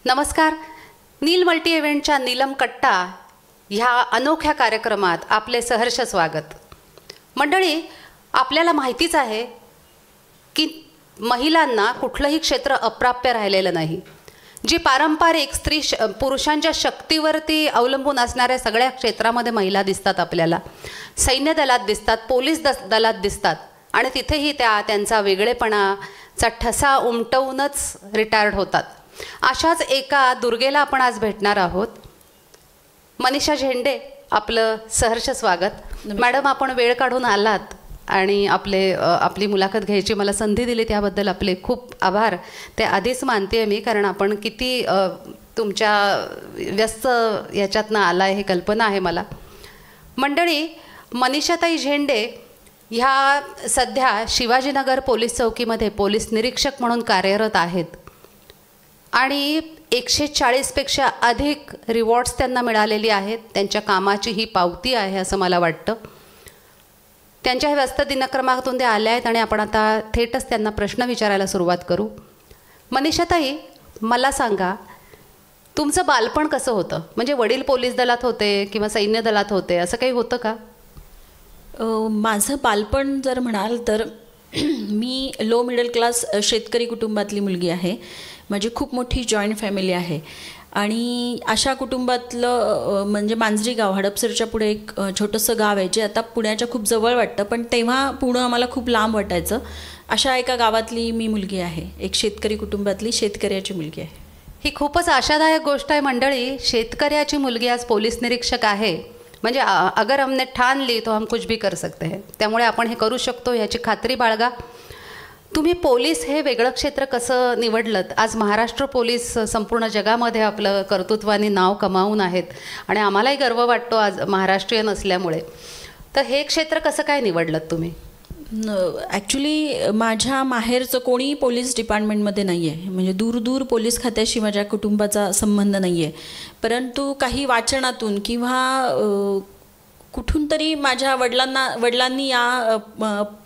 नमस्कार. नील मल्टी इव्हेंटच्या नीलम कट्टा ह्या अनोख्या कार्यक्रमात आपले सहर्ष स्वागत. मंडळी, आपल्याला माहितीच आहे की महिलांना कुठलंही क्षेत्र अप्राप्य राहिलेलं नाही. जी पारंपरिक पुरुषांच्या शक्तीवरती अवलंबून असणाऱ्या सगळ्या क्षेत्रामध्ये महिला दिसतात आपल्याला. सैन्य दलात दिसतात, पोलीस दलात दिसतात आणि तिथेही त्यांचा वेगळेपणाचा ठसा उमटवूनच रिटायर्ड होतात. अशाच एका दुर्गेला आपण आज भेटणार आहोत. मनीषा झेंडे, आपलं सहर्ष स्वागत. मॅडम, आपण वेळ काढून आलात आणि आपली मुलाखत घ्यायची मला संधी दिली त्याबद्दल आपले खूप आभार. ते आधीच मानते मी, कारण आपण किती तुमच्या व्यस्त याच्यातनं आला आहे हे कल्पना आहे मला. मंडळी, मनीषाताई झेंडे ह्या सध्या शिवाजीनगर पोलीस चौकीमध्ये पोलीस निरीक्षक म्हणून कार्यरत आहेत आणि 140पेक्षा अधिक रिवॉर्ड्स त्यांना मिळालेली आहेत. त्यांच्या कामाची ही पावती आहे असं मला वाटतं. त्यांच्या व्यस्त दिनक्रमातून ते आल्या आहेत आणि आपण आता थेटच त्यांना प्रश्न विचारायला सुरुवात करू. मनीषाताई, मला सांगा, तुमचं बालपण कसं होतं? म्हणजे वडील पोलीस दलात होते किंवा सैन्य दलात होते, असं काही होतं का? माझं बालपण जर म्हणाल तर मी लो मिडल क्लास शेतकरी कुटुंबातली मुलगी आहे. माझी खूप मोठी जॉईंट फॅमिली आहे आणि अशा कुटुंबातलं म्हणजे मांजरी गाव, हडपसरच्या पुढे एक छोटंसं गाव आहे जे आता पुण्याच्या खूप जवळ वाटतं, पण तेव्हा पुणं आम्हाला खूप लांब वाटायचं. अशा एका गावातली मी मुलगी आहे. एक शेतकरी कुटुंबातली शेतकऱ्याची मुलगी आहे. ही खूपच आशादायक गोष्ट आहे मंडळी. शेतकऱ्याची मुलगी आज पोलीस निरीक्षक आहे म्हणजे अगर हमने ठान ली तो हम कुछ भी कर सकते हैं. त्यामुळे आपण हे करू शकतो ह्याची खात्री बाळगा. तुम्ही पोलीस हे वेगळं क्षेत्र कसं निवडलं? आज महाराष्ट्र पोलीस संपूर्ण जगामध्ये आपलं कर्तृत्वाने नाव कमावून आहेत आणि आम्हालाही गर्व वाटतो आज महाराष्ट्रीयन असल्यामुळे. तर हे क्षेत्र कसं काय निवडलं तुम्ही? ॲक्च्युली माझ्या माहेरचं कोणी पोलीस डिपार्टमेंटमध्ये नाही आहे. म्हणजे दूर पोलीस खात्याशी माझ्या कुटुंबाचा संबंध नाही आहे. परंतु काही वाचनातून किंवा कुठून तरी माझ्या वडिलांनी या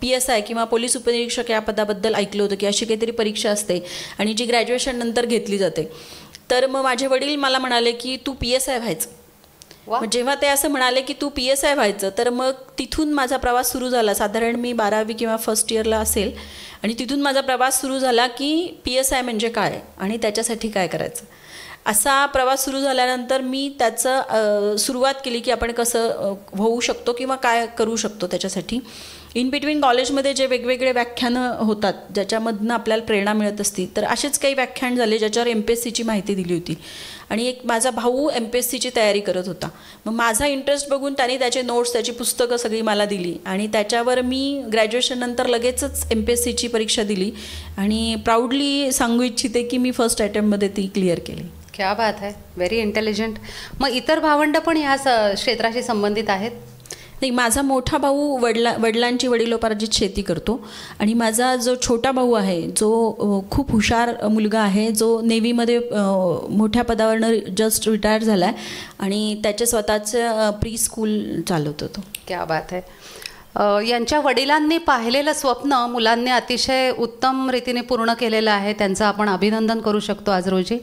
PSI किंवा पोलीस उपनिरीक्षक या पदाबद्दल ऐकलं होतं की अशी काहीतरी परीक्षा असते आणि जी ग्रॅज्युएशन नंतर घेतली जाते. तर मग माझे वडील मला म्हणाले की तू PSI व्हायचं. मग जेव्हा ते असं म्हणाले की तू PSI व्हायचं, तर मग तिथून माझा प्रवास सुरू झाला. साधारण मी 12वी किंवा फर्स्ट इयरला असेल आणि तिथून माझा प्रवास सुरू झाला की PSI म्हणजे काय आणि त्याच्यासाठी काय करायचं. असा प्रवास सुरू झाल्यानंतर मी त्याचं सुरुवात केली की आपण कसं होऊ शकतो किंवा काय करू शकतो त्याच्यासाठी. इन बिटवीन कॉलेजमध्ये जे वेगवेगळे व्याख्यानं होतात ज्याच्यामधनं आपल्याला प्रेरणा मिळत असती, तर असेच काही व्याख्यान झाले ज्याच्यावर MPSCची माहिती दिली होती. आणि एक माझा भाऊ MPSCची तयारी करत होता. मग माझा इंटरेस्ट बघून त्यांनी त्याचे नोट्स, त्याची पुस्तकं सगळी मला दिली आणि त्याच्यावर मी ग्रॅज्युएशननंतर लगेचच MPSCची परीक्षा दिली आणि प्राऊडली सांगू इच्छिते की मी फर्स्ट अटेम्प्टमध्ये ती क्लिअर केली. क्या बात आहे, व्हेरी इंटेलिजंट. मग इतर भावंड पण ह्या क्षेत्राशी संबंधित आहेत? नाही, माझा मोठा भाऊ वडिलांची वडिलोपार्जित शेती करतो आणि माझा जो छोटा भाऊ आहे जो खूप हुशार मुलगा आहे, जो नेव्हीमध्ये मोठ्या पदावरनं जस्ट रिटायर झाला आहे आणि त्याचे स्वतःचं प्री स्कूल चालवतो तो. क्या बात आहे. यांच्या वडिलांनी पाहिलेलं स्वप्न मुलांनी अतिशय उत्तम रीतीने पूर्ण केलेलं आहे. त्यांचं आपण अभिनंदन करू शकतो आज रोजी.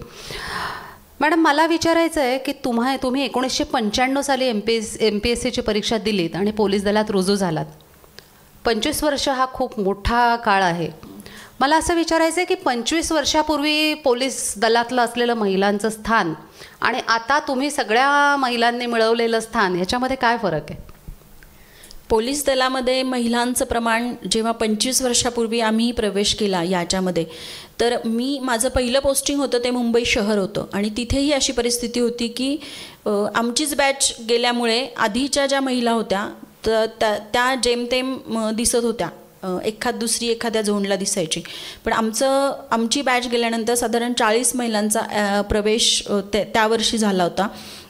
मॅडम, मला विचारायचं आहे की तुम्ही 1995 साली MPSCची परीक्षा दिलीत आणि पोलीस दलात रुजू झालात. 25 वर्ष हा खूप मोठा काळ आहे. मला असं विचारायचं आहे की 25 वर्षापूर्वी पोलीस दलातलं असलेलं महिलांचं स्थान आणि आता तुम्ही सगळ्या महिलांनी मिळवलेलं स्थान, ह्याच्यामध्ये काय फरक आहे? पोलीस दलामध्ये महिलांचं प्रमाण जेव्हा 25 वर्षापूर्वी आम्ही प्रवेश केला याच्यामध्ये, तर माझं पहिलं पोस्टिंग होतं ते मुंबई शहर होतं आणि तिथेही अशी परिस्थिती होती की आमचीच बॅच गेल्यामुळे आधीच्या ज्या महिला होत्या तर त्या जेमतेम दिसत होत्या. एखाद्या झोनला दिसायची. पण आमची बॅच गेल्यानंतर साधारण 40 महिलांचा प्रवेश त्या वर्षी झाला होता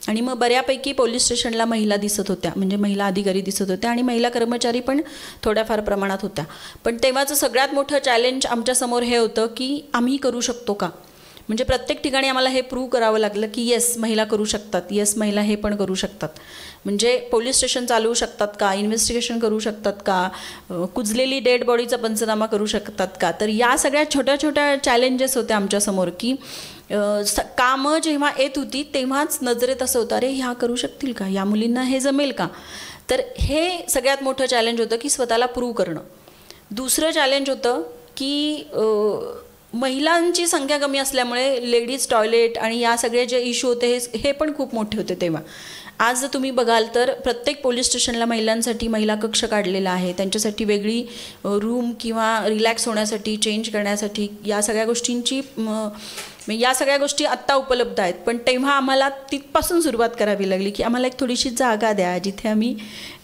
आणि मग बऱ्यापैकी पोलीस स्टेशनला महिला दिसत होत्या, म्हणजे महिला अधिकारी दिसत होत्या आणि महिला कर्मचारी पण थोड्याफार प्रमाणात होत्या. पण तेव्हाचं सगळ्यात मोठं चॅलेंज आमच्यासमोर हे होतं की आम्ही करू शकतो का. म्हणजे प्रत्येक ठिकाणी आम्हाला हे प्रूव्ह करावं लागलं की येस, महिला करू शकतात, येस, महिला हे पण करू शकतात. म्हणजे पोलीस स्टेशन चालवू शकतात का, इन्व्हेस्टिगेशन करू शकतात का, कुजलेली डेड बॉडीचा पंचनामा करू शकतात का. तर या सगळ्या छोट्या छोट्या चॅलेंजेस होत्या आमच्यासमोर की कामं जेव्हा येत होती तेव्हाच नजरेत असं होतं, अरे ह्या करू शकतील का, या मुलींना हे जमेल का. तर हे सगळ्यात मोठं चॅलेंज होतं की स्वतःला प्रूव्ह करणं. दुसरं चॅलेंज होतं की महिलांची संख्या कमी असल्यामुळे लेडीज टॉयलेट आणि या सगळे जे इश्यू होते हे पण खूप मोठे होते तेव्हा. आज जर तुम्ही बघाल तर प्रत्येक पोलीस स्टेशनला महिलांसाठी महिला कक्ष काढलेला आहे, त्यांच्यासाठी वेगळी रूम किंवा रिलॅक्स होण्यासाठी, चेंज करण्यासाठी या सगळ्या गोष्टी आत्ता उपलब्ध आहेत. पण तेव्हा आम्हाला तिथपासून सुरुवात करावी लागली की आम्हाला एक थोडीशी जागा द्या जिथे आम्ही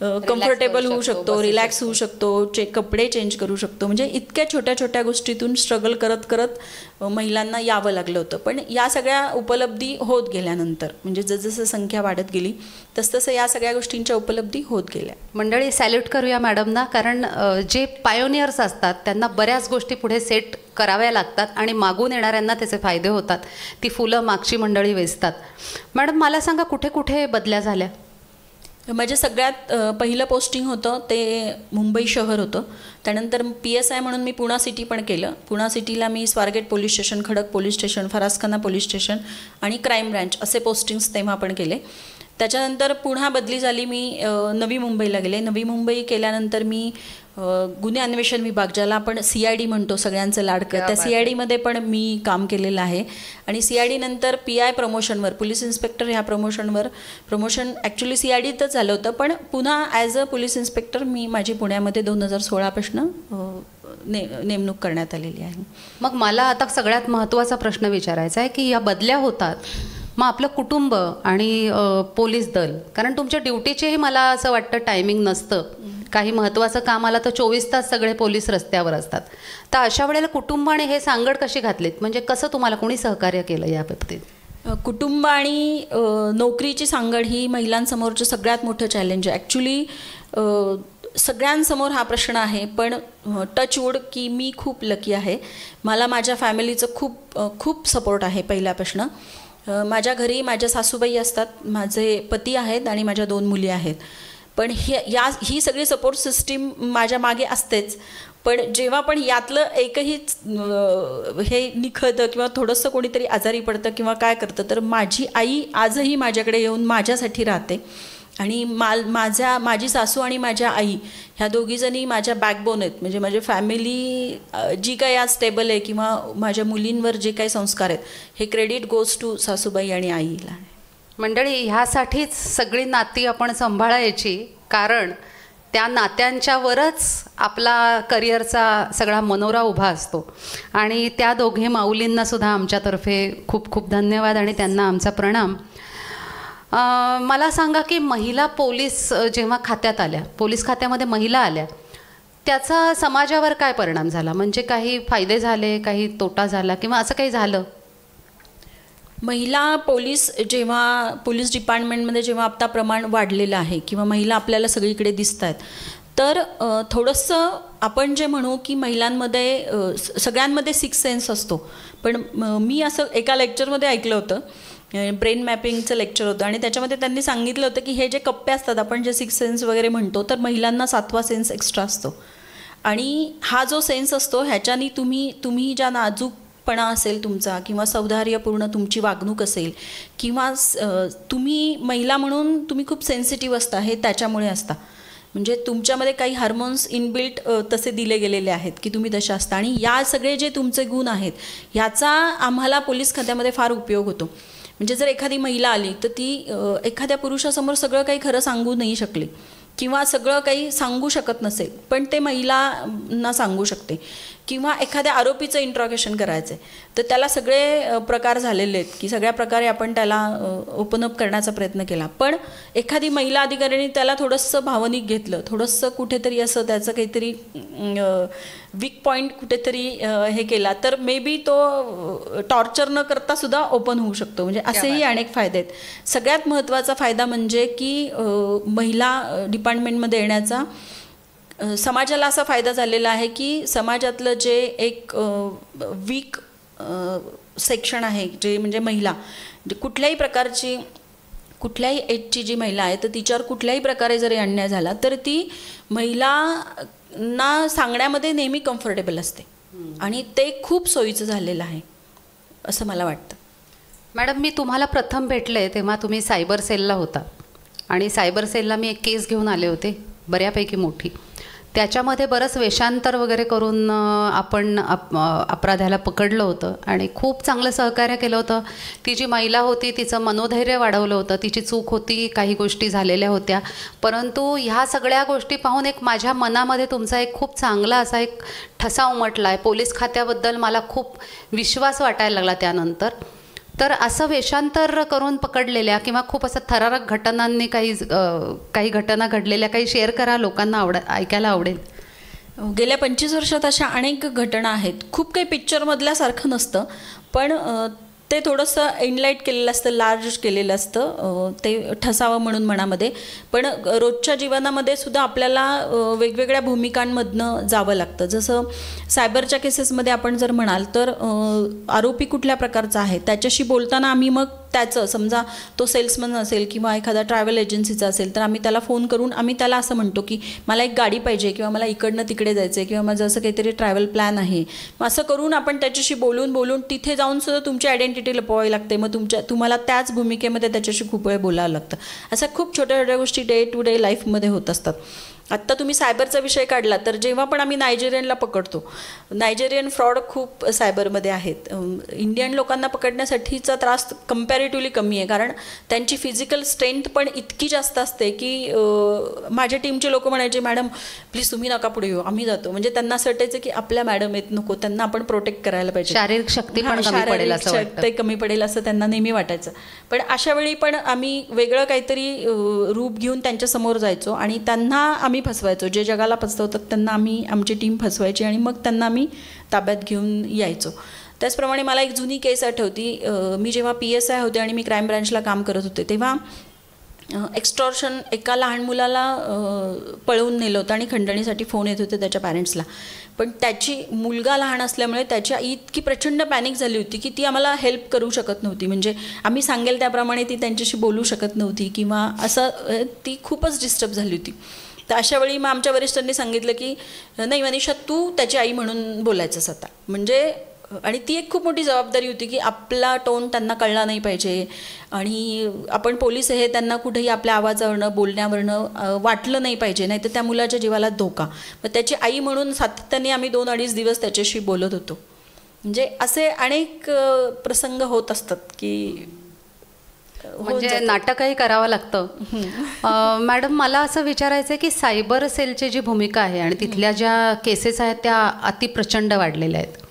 कम्फर्टेबल होऊ शकतो, रिलॅक्स होऊ शकतो, कपडे चेंज करू शकतो. म्हणजे इतक्या छोट्या छोट्या गोष्टीतून स्ट्रगल करत करत महिलांना यावं लागलं होतं. पण या सगळ्या उपलब्धी होत गेल्यानंतर, म्हणजे जसजसं संख्या वाढत गेली तसतसं या सगळ्या गोष्टींच्या उपलब्धी होत गेल्या. मंडळी, सॅल्यूट करूया मॅडमना, कारण जे पायोनियर्स असतात त्यांना बऱ्याच गोष्टी पुढे सेट कराव्या लागतात आणि मागून येणाऱ्यांना त्याचे फायदे होतात. ती फुलं मागची मंडळी वेचतात. मॅडम, मला सांगा, कुठे कुठे बदल्या झाल्या? माझं सगळ्यात पहिलं पोस्टिंग होतं ते मुंबई शहर होतं. त्यानंतर PSI म्हणून मी पुणा सिटी पण केलं. पुणा सिटीला मी स्वारगेट पोलीस स्टेशन, खडक पोलीस स्टेशन, फरासखाना पोलीस स्टेशन आणि क्राईम ब्रँच असे पोस्टिंग्स तेव्हा पण केले. त्याच्यानंतर पुन्हा बदली झाली, मी नवी मुंबईला गेले. नवी मुंबई केल्यानंतर मी गुन्हे अन्वेषण विभाग, ज्याला आपण CID म्हणतो, सगळ्यांचं लाडकं, त्या CIDमध्ये पण मी काम केलेलं आहे. आणि CID नंतर PI प्रमोशनवर, पोलीस इन्स्पेक्टर ह्या प्रमोशन ॲक्च्युली CIDतच झालं होतं, पण पुन्हा ॲज अ पोलीस इन्स्पेक्टर माझी पुण्यामध्ये 2016पासून नेमणूक करण्यात आलेली आहे. मग मला आता सगळ्यात महत्त्वाचा प्रश्न विचारायचा आहे की या बदल्या होतात, मग आपलं कुटुंब आणि पोलीस दल, कारण तुमच्या ड्युटीचेही मला असं वाटतं टायमिंग नसतं. काही महत्त्वाचं काम आलं तर 24 तास सगळे पोलीस रस्त्यावर असतात. तर अशा वेळेला कुटुंबाने हे सांगड कशी घातलीत? म्हणजे कसं तुम्हाला कोणी सहकार्य केलं या बाबतीत? कुटुंब आणि नोकरीची सांगड ही महिलांसमोरचं सगळ्यात मोठं चॅलेंज आहे. ॲक्च्युली सगळ्यांसमोर हा प्रश्न आहे, पण टचवूड की मी खूप लकी आहे. मला माझ्या फॅमिलीचं खूप सपोर्ट आहे पहिल्यापासून. माझ्या घरी माझ्या सासूबाई असतात, माझे पती आहेत आणि माझ्या 2 मुली आहेत. पण ही सगळी सपोर्ट सिस्टीम माझ्या मागे असतेच. पण जेव्हा पण यातलं एकही हे निखळतं किंवा थोडंसं कोणीतरी आजारी पडतं किंवा काय करतं, तर माझी आई आजही माझ्याकडे येऊन माझ्यासाठी राहते. आणि माझी सासू आणि माझ्या आई ह्या दोघीजणी माझ्या बॅकबोन आहेत. म्हणजे माझी फॅमिली जी काही आज स्टेबल आहे किंवा माझ्या मुलींवर जे काही संस्कार आहेत, हे क्रेडिट गोज टू सासूबाई आणि आईला. मंडळी, ह्यासाठीच सगळी नाती आपण सांभाळायची, कारण त्या नात्यांच्यावरच आपला करिअरचा सगळा मनोरा उभा असतो. आणि त्या दोघे माऊलींनासुद्धा आमच्यातर्फे खूप खूप धन्यवाद आणि त्यांना आमचा प्रणाम. मला सांगा की महिला पोलीस जेव्हा खात्यात आल्या, पोलीस खात्यामध्ये महिला आल्या, त्याचा समाजावर काय परिणाम झाला? म्हणजे काही फायदे झाले, काही तोटा झाला किंवा असं काही झालं? महिला पोलीस डिपार्टमेंटमध्ये जेव्हा आता प्रमाण वाढलेलं आहे किंवा महिला आपल्याला सगळीकडे दिसत आहेत, तर थोडंसं आपण जे म्हणू की महिलांमध्ये सगळ्यांमध्ये 6 सेन्स असतो. पण मी असं एका लेक्चरमध्ये ऐकलं होतं, ब्रेन मॅपिंगचं लेक्चर होतं, आणि त्याच्यामध्ये त्यांनी सांगितलं होतं की हे जे कप्पे असतात, आपण जे 6 सेन्स वगैरे म्हणतो, तर महिलांना 7वा सेन्स एक्स्ट्रा असतो. आणि हा जो सेन्स असतो ह्याच्यानी तुम्ही ज्या नाजूकपणा असेल तुमचा किंवा सौंदर्यपूर्ण तुमची वागणूक असेल किंवा तुम्ही महिला म्हणून तुम्ही खूप सेन्सिटिव्ह असता, हे त्याच्यामुळे असता. म्हणजे तुमच्यामध्ये काही हार्मोन्स इनबिल्ट तसे दिले गेलेले आहेत की तुम्ही तशा असता. आणि या सगळे जे तुमचे गुण आहेत ह्याचा आम्हाला पोलीस खात्यामध्ये फार उपयोग होतो. म्हणजे जर एखादी महिला आली तर ती एखाद्या पुरुषासमोर सगळं काही खरं सांगू नाही शकली किंवा सगळं काही सांगू शकत नसेल, पण ते महिलांना सांगू शकते. किंवा एखाद्या आरोपीचं इंट्रॉगेशन करायचं आहे तर त्याला सगळे प्रकार झालेले आहेत की सगळ्या प्रकारे आपण त्याला ओपन अप करण्याचा प्रयत्न केला. पण एखादी महिला अधिकाऱ्याने त्याला थोडंसं भावनिक घेतलं, थोडंसं कुठेतरी असं त्याचं काहीतरी वीक पॉईंट कुठेतरी हे केला, तर मे बी तो टॉर्चर न करता सुद्धा ओपन होऊ शकतो. म्हणजे असेही अनेक फायदे आहेत. सगळ्यात महत्त्वाचा फायदा म्हणजे की महिला डिपार्टमेंटमध्ये येण्याचा समाजाला असा फायदा झालेला आहे की समाजातलं जे एक वीक सेक्शन आहे, जे म्हणजे महिला, कुठल्याही प्रकारची कुठल्याही एजची जी महिला आहे तर तिच्यावर कुठल्याही प्रकारे जरी अन्याय झाला तर ती महिलांना सांगण्यामध्ये नेहमी कम्फर्टेबल असते आणि ते खूप सोयीचं झालेलं आहे असं मला वाटतं. मॅडम, मी तुम्हाला प्रथम भेटले तेव्हा तुम्ही सायबर सेलला होता आणि सायबर सेलला मी एक केस घेऊन आले होते, बऱ्यापैकी मोठी. त्याच्यामध्ये बरंच वेषांतर वगैरे करून आपण अपराध्याला पकडलं होतं आणि खूप चांगलं सहकार्य केलं होतं. ती जी महिला होती तिचं मनोधैर्य वाढवलं होतं. तिची चूक होती, काही गोष्टी झालेल्या होत्या, परंतु ह्या सगळ्या गोष्टी पाहून एक माझ्या मनामध्ये तुमचा एक खूप चांगला असा एक ठसा उमटला आहे. पोलीस खात्याबद्दल मला खूप विश्वास वाटायला लागला त्यानंतर. तर असं वेषांतर करून पकडलेल्या किंवा खूप असं थरारक घटनांनी काही घटना घडलेल्या काही शेअर करा, लोकांना ऐकायला आवडेल. गेल्या 25 वर्षात अशा अनेक घटना आहेत. खूप काही पिक्चरमधल्यासारखं नसतं, पण ते थोडंसं इनलाईट केलेलं असतं, लार्ज केलेलं असतं, ते ठसावं म्हणून मनामध्ये. पण रोजच्या जीवनामध्ये सुद्धा आपल्याला वेगवेगळ्या भूमिकांमधनं जावं लागतं. जसं सायबरच्या केसेसमध्ये आपण जर म्हणाल तर आरोपी कुठल्या प्रकारचा आहे त्याच्याशी बोलताना आम्ही मग त्याचं, समजा तो सेल्समन असेल किंवा एखादा ट्रॅव्हल एजन्सीचा असेल तर आम्ही त्याला फोन करून आम्ही त्याला असं म्हणतो की मला एक गाडी पाहिजे किंवा मला इकडनं तिकडे जायचं आहे किंवा माझं असं काहीतरी ट्रॅव्हल प्लॅन आहे. मग असं करून आपण त्याच्याशी बोलून तिथे जाऊन सुद्धा तुमची आयडेंटिटी लपवावी लागते. मग तुम्हाला त्याच भूमिकेमध्ये त्याच्याशी खूप वेळ बोलावं लागतं. अशा खूप छोट्या छोट्या गोष्टी डे टू डे लाईफमध्ये होत असतात. आत्ता तुम्ही सायबरचा विषय काढला तर जेव्हा पण आम्ही नायजेरियनला पकडतो, नायजेरियन फ्रॉड खूप सायबरमध्ये आहेत. इंडियन लोकांना पकडण्यासाठीचा त्रास कम्पॅरेटिव्हली कमी आहे, कारण त्यांची फिजिकल स्ट्रेंथ पण इतकी जास्त असते की माझ्या टीमचे लोक म्हणायचे, मॅडम प्लीज तुम्ही नका पुढे येऊ, आम्ही जातो. म्हणजे त्यांना असं वाटायचं की आपल्या मॅडम येत नको, त्यांना आपण प्रोटेक्ट करायला पाहिजे, शारीरिक शक्ती पण कमी पडेल असं त्यांना नेहमी वाटायचं. पण अशा वेळी पण आम्ही वेगळं काहीतरी रूप घेऊन त्यांच्यासमोर जायचो आणि त्यांना आम्ही फसवायचो. जे जगाला फसवतात त्यांना आमची टीम फसवायची आणि मग त्यांना आम्ही ताब्यात घेऊन यायचो. त्याचप्रमाणे मला एक जुनी केस आठवती. मी जेव्हा PSI होते आणि मी क्राईम ब्रँचला काम करत होते तेव्हा एक्स्टॉर्शन, एका लहान मुलाला पळवून नेलं होतं आणि खंडणीसाठी फोन येत होते त्याच्या पॅरेंट्सला. पण त्याची मुलगा लहान असल्यामुळे त्याची आई इतकी प्रचंड पॅनिक झाली होती की ती आम्हाला हेल्प करू शकत नव्हती. म्हणजे आम्ही सांगेल त्याप्रमाणे ती त्यांच्याशी बोलू शकत नव्हती किंवा असं ती खूपच डिस्टर्ब झाली होती. तर अशा वेळी मग आमच्या वरिष्ठांनी सांगितलं की नाही मनीषा, तू त्याची आई म्हणून बोलायचंस आता. म्हणजे आणि ती एक खूप मोठी जबाबदारी होती की आपला टोन त्यांना कळला नाही पाहिजे आणि आपण पोलीस हे त्यांना कुठेही आपल्या आवाजावरनं बोलण्यावरनं वाटलं नाही पाहिजे, नाही तर त्या मुलाच्या जीवाला धोका. मग त्याची आई म्हणून सातत्याने आम्ही 2-2.5 दिवस त्याच्याशी बोलत होतो. म्हणजे असे अनेक प्रसंग होत असतात की म्हणजे नाटकही करावं लागतं. मॅडम, मला असं विचारायचं आहे की सायबर सेलची जी भूमिका आहे आणि तिथल्या ज्या केसेस आहेत त्या अतिप्रचंड वाढलेल्या आहेत,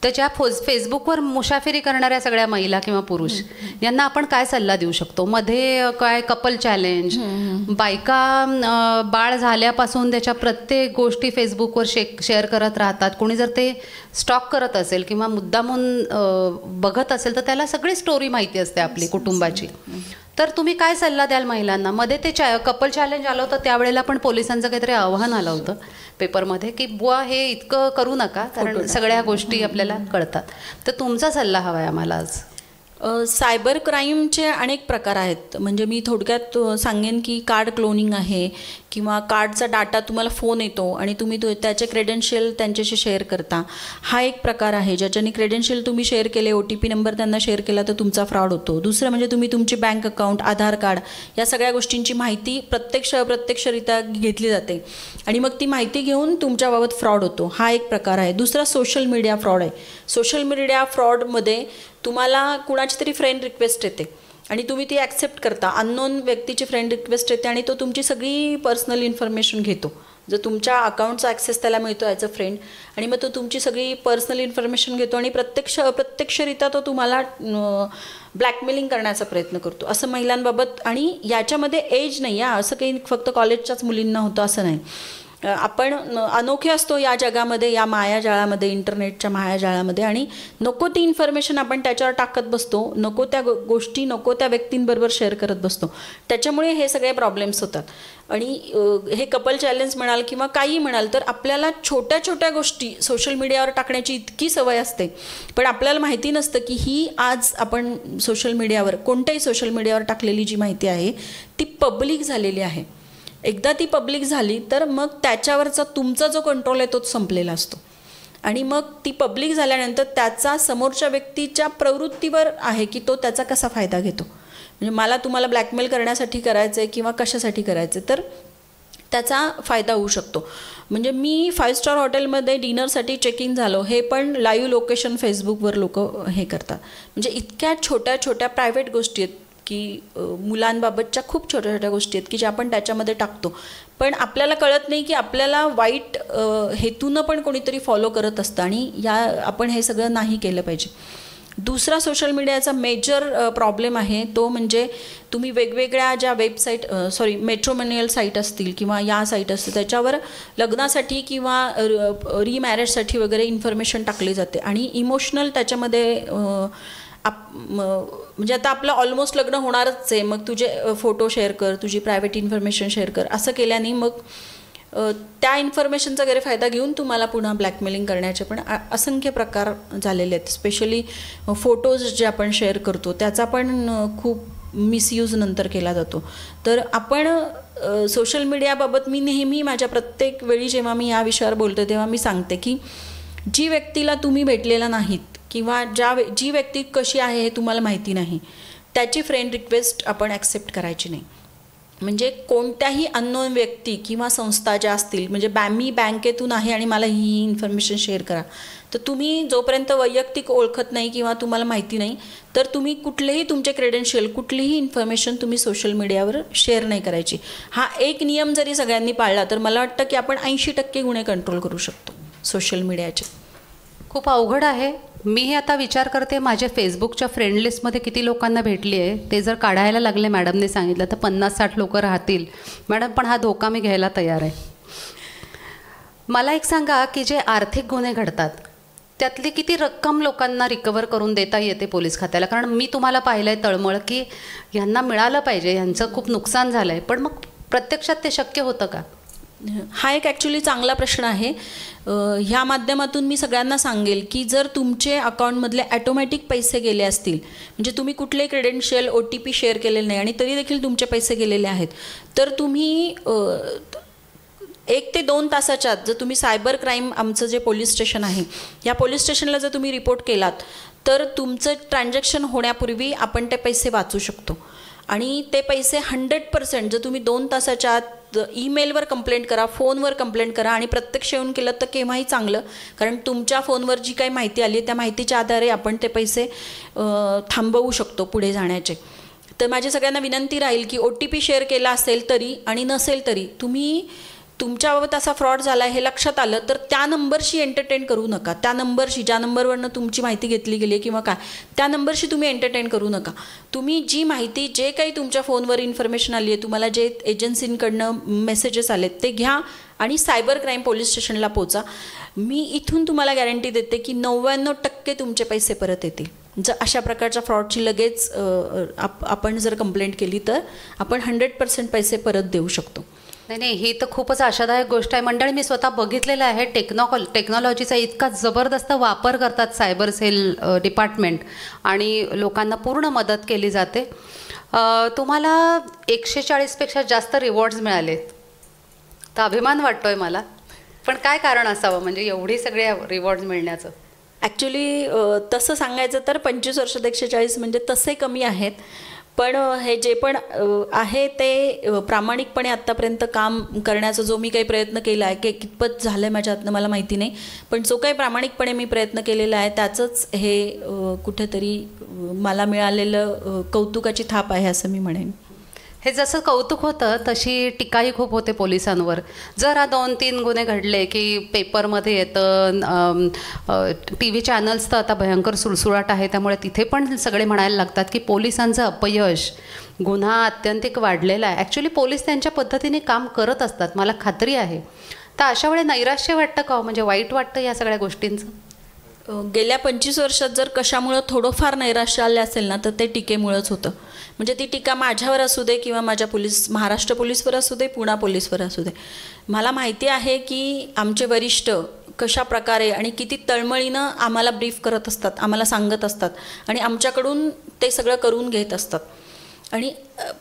तर ज्या फेसबुकवर मुसाफिरी करणाऱ्या सगळ्या महिला किंवा पुरुष यांना आपण काय सल्ला देऊ शकतो? मध्ये काय कपल चॅलेंज, बायका बाळ झाल्यापासून त्याच्या प्रत्येक गोष्टी फेसबुकवर शेअर करत राहतात. कोणी जर ते स्टॉक करत असेल किंवा मुद्दामून बघत असेल तर त्याला सगळी स्टोरी माहिती असते आपली कुटुंबाची. तर तुम्ही काय सल्ला द्याल महिलांना? मध्ये ते कपल चॅलेंज आलं होतं, त्यावेळेला पण पोलिसांचं काहीतरी आव्हान आलं होतं पेपरमध्ये की बुवा हे इतकं करू नका, कारण सगळ्या गोष्टी आपल्याला कळतात. तर तुमचा सल्ला हवा आहे आम्हाला आज. सायबर क्राईमचे अनेक प्रकार आहेत. म्हणजे मी थोडक्यात सांगेन की कार्ड क्लोनिंग आहे किंवा कार्डचा डाटा तुम्हाला फोन येतो आणि तुम्ही त्याचे क्रेडेन्शियल त्यांच्याशी शेअर करता. हा एक प्रकार आहे ज्याच्याने क्रेडेन्शियल तुम्ही शेअर केले, OTP नंबर त्यांना शेअर केला तर तुमचा फ्रॉड होतो. दुसरं म्हणजे तुम्ही तुमची बँक अकाउंट, आधार कार्ड या सगळ्या गोष्टींची माहिती अप्रत्यक्षरित्या घेतली जाते आणि मग ती माहिती घेऊन तुमच्याबाबत फ्रॉड होतो. हा एक प्रकार आहे. दुसरा सोशल मीडिया फ्रॉड आहे. सोशल मीडिया फ्रॉडमध्ये तुम्हाला कुणाची तरी फ्रेंड रिक्वेस्ट येते आणि तुम्ही ती ॲक्सेप्ट करता. अननोन व्यक्तीची फ्रेंड रिक्वेस्ट येते आणि तो तुमची सगळी पर्सनल इन्फॉर्मेशन घेतो. जर तुमच्या अकाउंटचा ॲक्सेस त्याला मिळतो ॲज अ फ्रेंड आणि मग तो तुमची सगळी पर्सनल इन्फॉर्मेशन घेतो आणि अप्रत्यक्षरित्या तो तुम्हाला ब्लॅकमेलिंग करण्याचा प्रयत्न करतो. असं महिलांबाबत. आणि याच्यामध्ये एज नाही आहे, असं काही फक्त कॉलेजच्याच मुलींना होतं असं नाही. आपण अनोखे असतो या जगामध्ये, या मायाजाळामध्ये, इंटरनेटच्या मायाजाळामध्ये आणि नको ती इन्फॉर्मेशन आपण त्याच्यावर टाकत बसतो, नको त्या गोष्टी नको त्या व्यक्तींबरोबर शेअर करत बसतो. त्याच्यामुळे हे सगळे प्रॉब्लेम्स होतात. आणि हे कपल चॅलेंज म्हणाल किंवा काही म्हणाल तर आपल्याला छोट्या छोट्या गोष्टी सोशल मीडियावर टाकण्याची इतकी सवय असते, पण आपल्याला माहिती नसतं की ही आज आपण सोशल मीडियावर, कोणत्याही सोशल मीडियावर टाकलेली जी माहिती आहे ती पब्लिक झालेली आहे. एकदा ती पब्लिक झाली तर मग त्याच्यावरचा तुमचा जो कंट्रोल आहे तोच संपलेला असतो. आणि मग ती पब्लिक झाल्यानंतर त्याचा समोरच्या व्यक्तीच्या प्रवृत्तीवर आहे की तो त्याचा कसा फायदा घेतो. म्हणजे मला तुम्हाला ब्लॅकमेल करण्यासाठी करायचं आहे किंवा कशासाठी करायचं आहे, तर त्याचा फायदा होऊ शकतो. म्हणजे मी 5 स्टार हॉटेलमध्ये डिनरसाठी चेक इन झालो, हे पण लाईव्ह लोकेशन फेसबुकवर लोक हे करतात. म्हणजे इतक्या छोट्या छोट्या प्रायव्हेट गोष्टी आहेत की मुलांबाबतच्या खूप छोट्या छोट्या गोष्टी आहेत की ज्या आपण त्याच्यामध्ये टाकतो, पण आपल्याला कळत नाही की आपल्याला वाईट हेतूनं पण कोणीतरी फॉलो करत असतं आणि आपण हे सगळं नाही केलं पाहिजे. दुसरा सोशल मीडियाचा मेजर प्रॉब्लेम आहे तो म्हणजे तुम्ही वेगवेगळ्या ज्या वेबसाईट मॅट्रिमोनियल साईट असतील किंवा या साईट असतील त्याच्यावर लग्नासाठी किंवा रीमॅरेजसाठी वगैरे इन्फॉर्मेशन टाकली जाते आणि इमोशनल त्याच्यामध्ये म्हणजे आता आपलं ऑलमोस्ट लग्न होणारच आहे, मग तुझे फोटो शेअर कर, तुझी प्रायव्हेट इन्फॉर्मेशन शेअर कर, असं केल्याने मग त्या इन्फॉर्मेशनचा गैरफायदा घेऊन तुम्हाला पुन्हा ब्लॅकमेलिंग करण्याचे पण असंख्य प्रकार झालेले आहेत. स्पेशली फोटोज जे आपण शेअर करतो त्याचा पण खूप मिसयूज नंतर केला जातो. तर आपण सोशल मीडियाबाबत मी नेहमी माझ्या प्रत्येक वेळी जेव्हा मी या विषयावर बोलते तेव्हा मी सांगते की जी व्यक्तीला तुम्ही भेटलेला नाहीत किंवा जी व्यक्ती कशी आहे हे तुम्हाला माहिती नाही, त्याची फ्रेंड रिक्वेस्ट आपण ॲक्सेप्ट करायची नाही. म्हणजे कोणत्याही अननोन व्यक्ती किंवा संस्था ज्या असतील, म्हणजे मी बँकेतून आहे आणि मला ही इन्फॉर्मेशन शेअर करा, तर तुम्ही जोपर्यंत वैयक्तिक ओळखत नाही किंवा तुम्हाला माहिती नाही तर तुम्ही कुठलेही तुमचे क्रेडेन्शियल कुठलीही इन्फॉर्मेशन तुम्ही सोशल मीडियावर शेअर नाही करायची. हा एक नियम जरी सगळ्यांनी पाळला तर मला वाटतं की आपण 80% गुन्हे कंट्रोल करू शकतो सोशल मीडियाचे. खूप अवघड आहे. मीही आता विचार करते माझ्या फेसबुकच्या फ्रेंड लिस्टमध्ये किती लोकांना भेटली आहे. ते जर काढायला लागले मॅडमने सांगितलं तर 50-60 लोक राहतील. मॅडम पण हा धोका मी घ्यायला तयार आहे. मला एक सांगा की जे आर्थिक गुन्हे घडतात त्यातली किती रक्कम लोकांना रिकवर करून देता येते पोलीस खात्याला? कारण मी तुम्हाला पाहिलं आहे तळमळ की ह्यांना मिळालं पाहिजे, ह्यांचं खूप नुकसान झालं आहे, पण मग प्रत्यक्षात ते शक्य होतं का? हा एक ॲक्च्युली चांगला प्रश्न आहे. ह्या माध्यमातून मी सगळ्यांना सांगेल की जर तुमचे अकाउंटमधले ॲटोमॅटिक पैसे गेले असतील, म्हणजे तुम्ही कुठले क्रेडेन्शियल OTP शेअर केलेले नाही आणि तरी देखील तुमचे पैसे गेलेले आहेत, तर तुम्ही 1 ते 2 तासाच्या आत जर तुम्ही सायबर क्राईम आमचं जे पोलीस स्टेशन आहे या पोलीस स्टेशनला जर तुम्ही रिपोर्ट केलात तर तुमचं ट्रान्झॅक्शन होण्यापूर्वी आपण ते पैसे वाचू शकतो. आणि ते पैसे 100% जर तुम्ही 2 तासाच्या आत ईमेलवर कंप्लेंट करा, फोनवर कंप्लेंट करा आणि प्रत्यक्ष येऊन केलं तर केव्हाही चांगलं, कारण तुमच्या फोनवर जी काही माहिती आली आहे त्या माहितीच्या आधारे आपण ते पैसे थांबवू शकतो पुढे जाण्याचे. तर माझी सगळ्यांना विनंती राहील की OTP शेअर केला असेल तरी आणि नसेल तरी तुम्ही तुमच्याबाबत असा फ्रॉड झाला आहे हे लक्षात आलं तर त्या नंबरशी एंटरटेन करू नका. त्या नंबरशी ज्या नंबरवरनं तुमची माहिती घेतली गेली किंवा काय त्या नंबरशी तुम्ही एंटरटेन करू नका. तुम्ही जी माहिती जे काही तुमच्या फोनवर इन्फॉर्मेशन आली आहे, तुम्हाला जे एजन्सींकडनं मेसेजेस आलेत ते घ्या आणि सायबर क्राईम पोलीस स्टेशनला पोचा. मी इथून तुम्हाला गॅरंटी देते की 99% तुमचे पैसे परत येतील. जर अशा प्रकारच्या फ्रॉडची लगेच आपण जर कंप्लेंट केली तर आपण 100% पैसे परत देऊ शकतो. नाही, ही तर खूपच आशादायक गोष्ट आहे. मंडळी, मी स्वतः बघितलेलं आहे टेक्नॉलॉजीचा इतका जबरदस्त वापर करतात सायबर सेल डिपार्टमेंट आणि लोकांना पूर्ण मदत केली जाते. तुम्हाला 140पेक्षा जास्त रिवॉर्ड्स मिळालेत, तर अभिमान वाटतो आहे मला. पण काय कारण असावं म्हणजे एवढी सगळे रिवॉर्ड्स मिळण्याचं? ॲक्च्युली तसं सांगायचं तर 25 वर्षात 140 म्हणजे तसे कमी आहेत, पण हे जे पण आहे ते प्रामाणिकपणे आत्तापर्यंत काम करण्याचा जो मी काही प्रयत्न केला आहे, की कितपत झालं आहे माझ्या हातनं मला माहिती नाही, पण जो काही प्रामाणिकपणे मी प्रयत्न केलेला आहे त्याचंच हे कुठेतरी मला मिळालेलं कौतुकाची थाप आहे असं मी म्हणेन. हे जसं कौतुक होतं तशी टीकाही खूप होते पोलिसांवर. जर 2-3 गुन्हे घडले की पेपरमध्ये येतं, TV चॅनल्स तर आता भयंकर सुळसुळाट आहे त्यामुळे तिथे पण सगळे म्हणायला लागतात की पोलिसांचं अपयश, गुन्हा अत्यंतिक वाढलेला आहे. ॲक्च्युली पोलीस त्यांच्या पद्धतीने काम करत असतात, मला खात्री आहे. तर अशा वेळी नैराश्य वाटतं का, म्हणजे वाईट वाटतं या सगळ्या गोष्टींचं? गेल्या 25 वर्षात जर कशामुळं थोडंफार नैराश्य आले असेल ना तर ते टीकेमुळंच होतं. म्हणजे ती टीका माझ्यावर असू दे किंवा माझ्या महाराष्ट्र पोलीसवर असू दे, पुणे पोलीसवर असू दे, मला माहिती आहे की आमचे वरिष्ठ कशा प्रकारे आणि किती तळमळीनं आम्हाला ब्रीफ करत असतात, आम्हाला सांगत असतात आणि आमच्याकडून ते सगळं करून घेत असतात. आणि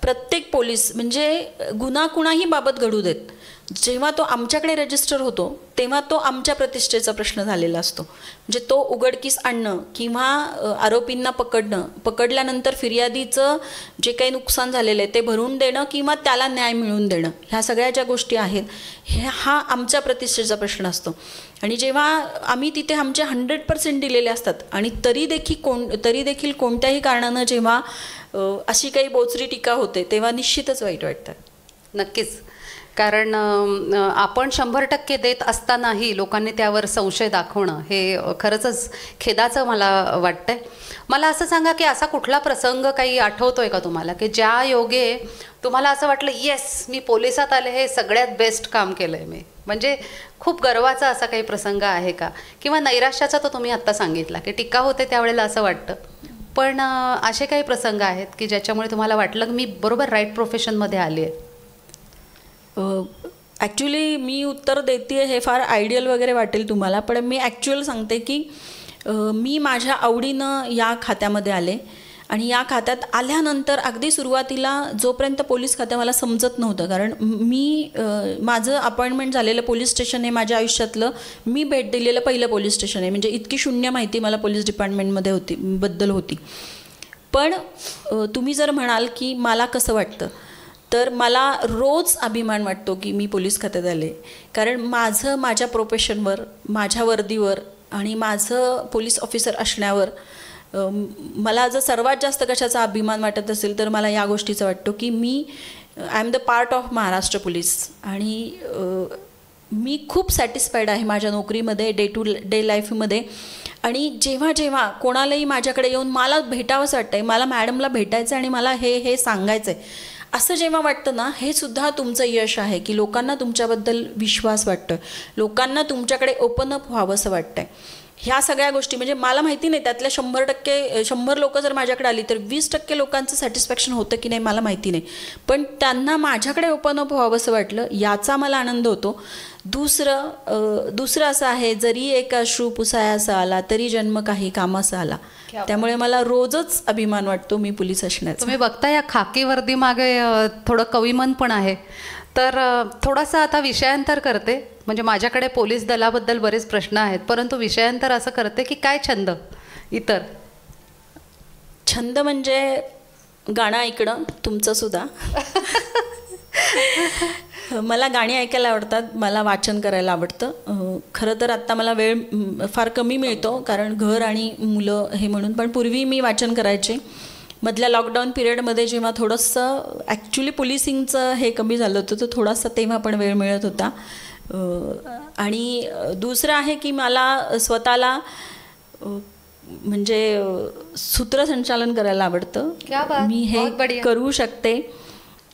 प्रत्येक पोलीस म्हणजे गुन्हा कुणाही बाबत घडू देत, जेव्हा तो आमच्याकडे रजिस्टर होतो तेव्हा तो आमच्या प्रतिष्ठेचा प्रश्न झालेला असतो. म्हणजे तो उघडकीस आणणं किंवा आरोपींना पकडल्यानंतर फिर्यादीचं जे काही नुकसान झालेलं आहे ते भरून देणं किंवा त्याला न्याय मिळवून देणं, ह्या सगळ्या ज्या गोष्टी आहेत हा आमच्या प्रतिष्ठेचा प्रश्न असतो. आणि जेव्हा आम्ही तिथे आमचे 100% दिलेले असतात आणि तरी देखील कोणत्याही कारणानं जेव्हा अशी काही बोचरी टीका होते तेव्हा निश्चितच वाईट वाटतं. नक्कीच. कारण आपण 100% देत असतानाही लोकांनी त्यावर संशय दाखवणं हे खरंच खेदाचं मला वाटतंय. मला असं सांगा की असा कुठला प्रसंग काही आठवतोय का तुम्हाला की ज्या योगे तुम्हाला असं वाटलं येस मी पोलिसात आले, हे सगळ्यात बेस्ट काम केलं आहे मी, म्हणजे खूप गर्वाचा असा काही प्रसंग आहे का? किंवा नैराश्याचा तर तुम्ही आत्ता सांगितला की टीका होते त्यावेळेला असं वाटतं, पण असे काही प्रसंग आहेत की ज्याच्यामुळे तुम्हाला वाटलं की मी बरोबर राईट प्रोफेशनमध्ये आली आहे? ॲक्च्युली मी उत्तर देते हे फार आयडियल वगैरे वाटेल तुम्हाला, पण मी ॲक्च्युअल सांगते की मी माझ्या आवडीनं या खात्यामध्ये आले. आणि या खात्यात आल्यानंतर अगदी सुरुवातीला जोपर्यंत पोलीस खातं मला समजत नव्हतं, कारण माझं अपॉइंटमेंट झालेलं पोलीस स्टेशन हे माझ्या आयुष्यातलं मी भेट दिलेलं पहिलं पोलीस स्टेशन आहे. म्हणजे इतकी शून्य माहिती मला पोलीस डिपार्टमेंटमध्ये बद्दल होती. पण तुम्ही जर म्हणाल की मला कसं वाटतं, तर मला रोज अभिमान वाटतो की मी पोलीस खात्यात आले. कारण माझ्या प्रोफेशनवर, माझ्या वर्दीवर आणि माझं पोलीस ऑफिसर असण्यावर मला जर सर्वात जास्त कशाचा अभिमान वाटत असेल तर मला या गोष्टीचा वाटतो की I am the part of Maharashtra police. आणि मी खूप सॅटिस्फाईड आहे माझ्या नोकरीमध्ये, डे टू डे लाईफमध्ये. आणि जेव्हा कोणालाही माझ्याकडे येऊन मला भेटावंसं वाटतं आहे, मला मॅडमला भेटायचं आणि मला हे सांगायचं आहे, असं जेव्हा वाटतं ना, हे सुद्धा तुमचं यश आहे की लोकांना तुमच्याबद्दल विश्वास वाटतो, लोकांना तुमच्याकडे ओपन अप व्हावंसं वाटतं आहे. ह्या सगळ्या गोष्टी म्हणजे मला माहिती नाही त्यातल्या 100 लोकं जर माझ्याकडे आली तर 20% लोकांचं सॅटिस्फॅक्शन होतं की नाही मला माहिती नाही, पण त्यांना माझ्याकडे ओपन अप व्हावंसं वाटलं याचा मला आनंद होतो. दुसरं असं आहे, जरी एक अश्रू पुसायासा आला तरी जन्म काही कामाचा आला. त्यामुळे मला रोजच अभिमान वाटतो मी पोलीस असण्याचा. तुम्ही बघता या खाकी वर्दी मागे थोडं कविमन पण आहे. तर थोडासा आता विषयांतर करते, म्हणजे माझ्याकडे पोलीस दलाबद्दल बरेच प्रश्न आहेत, परंतु विषयांतर असं करते की काय छंद इतर? छंद म्हणजे गाणं ऐकणं, तुमचं सुद्धा. मला गाणी ऐकायला आवडतात, मला वाचन करायला आवडतं. खरं तर आत्ता मला वेळ फार कमी मिळतो कारण घर आणि मुलं हे म्हणून, पण पूर्वी मी वाचन करायचे. मधल्या लॉकडाऊन पिरियडमध्ये जेव्हा थोडंसं ॲक्च्युली पोलिसिंगचं हे कमी झालं होतं तर थोडासा तेव्हा पण वेळ मिळत होता. आणि दुसरं आहे की मला स्वतःला म्हणजे सूत्रसंचालन करायला आवडतं. मी हे करू शकते.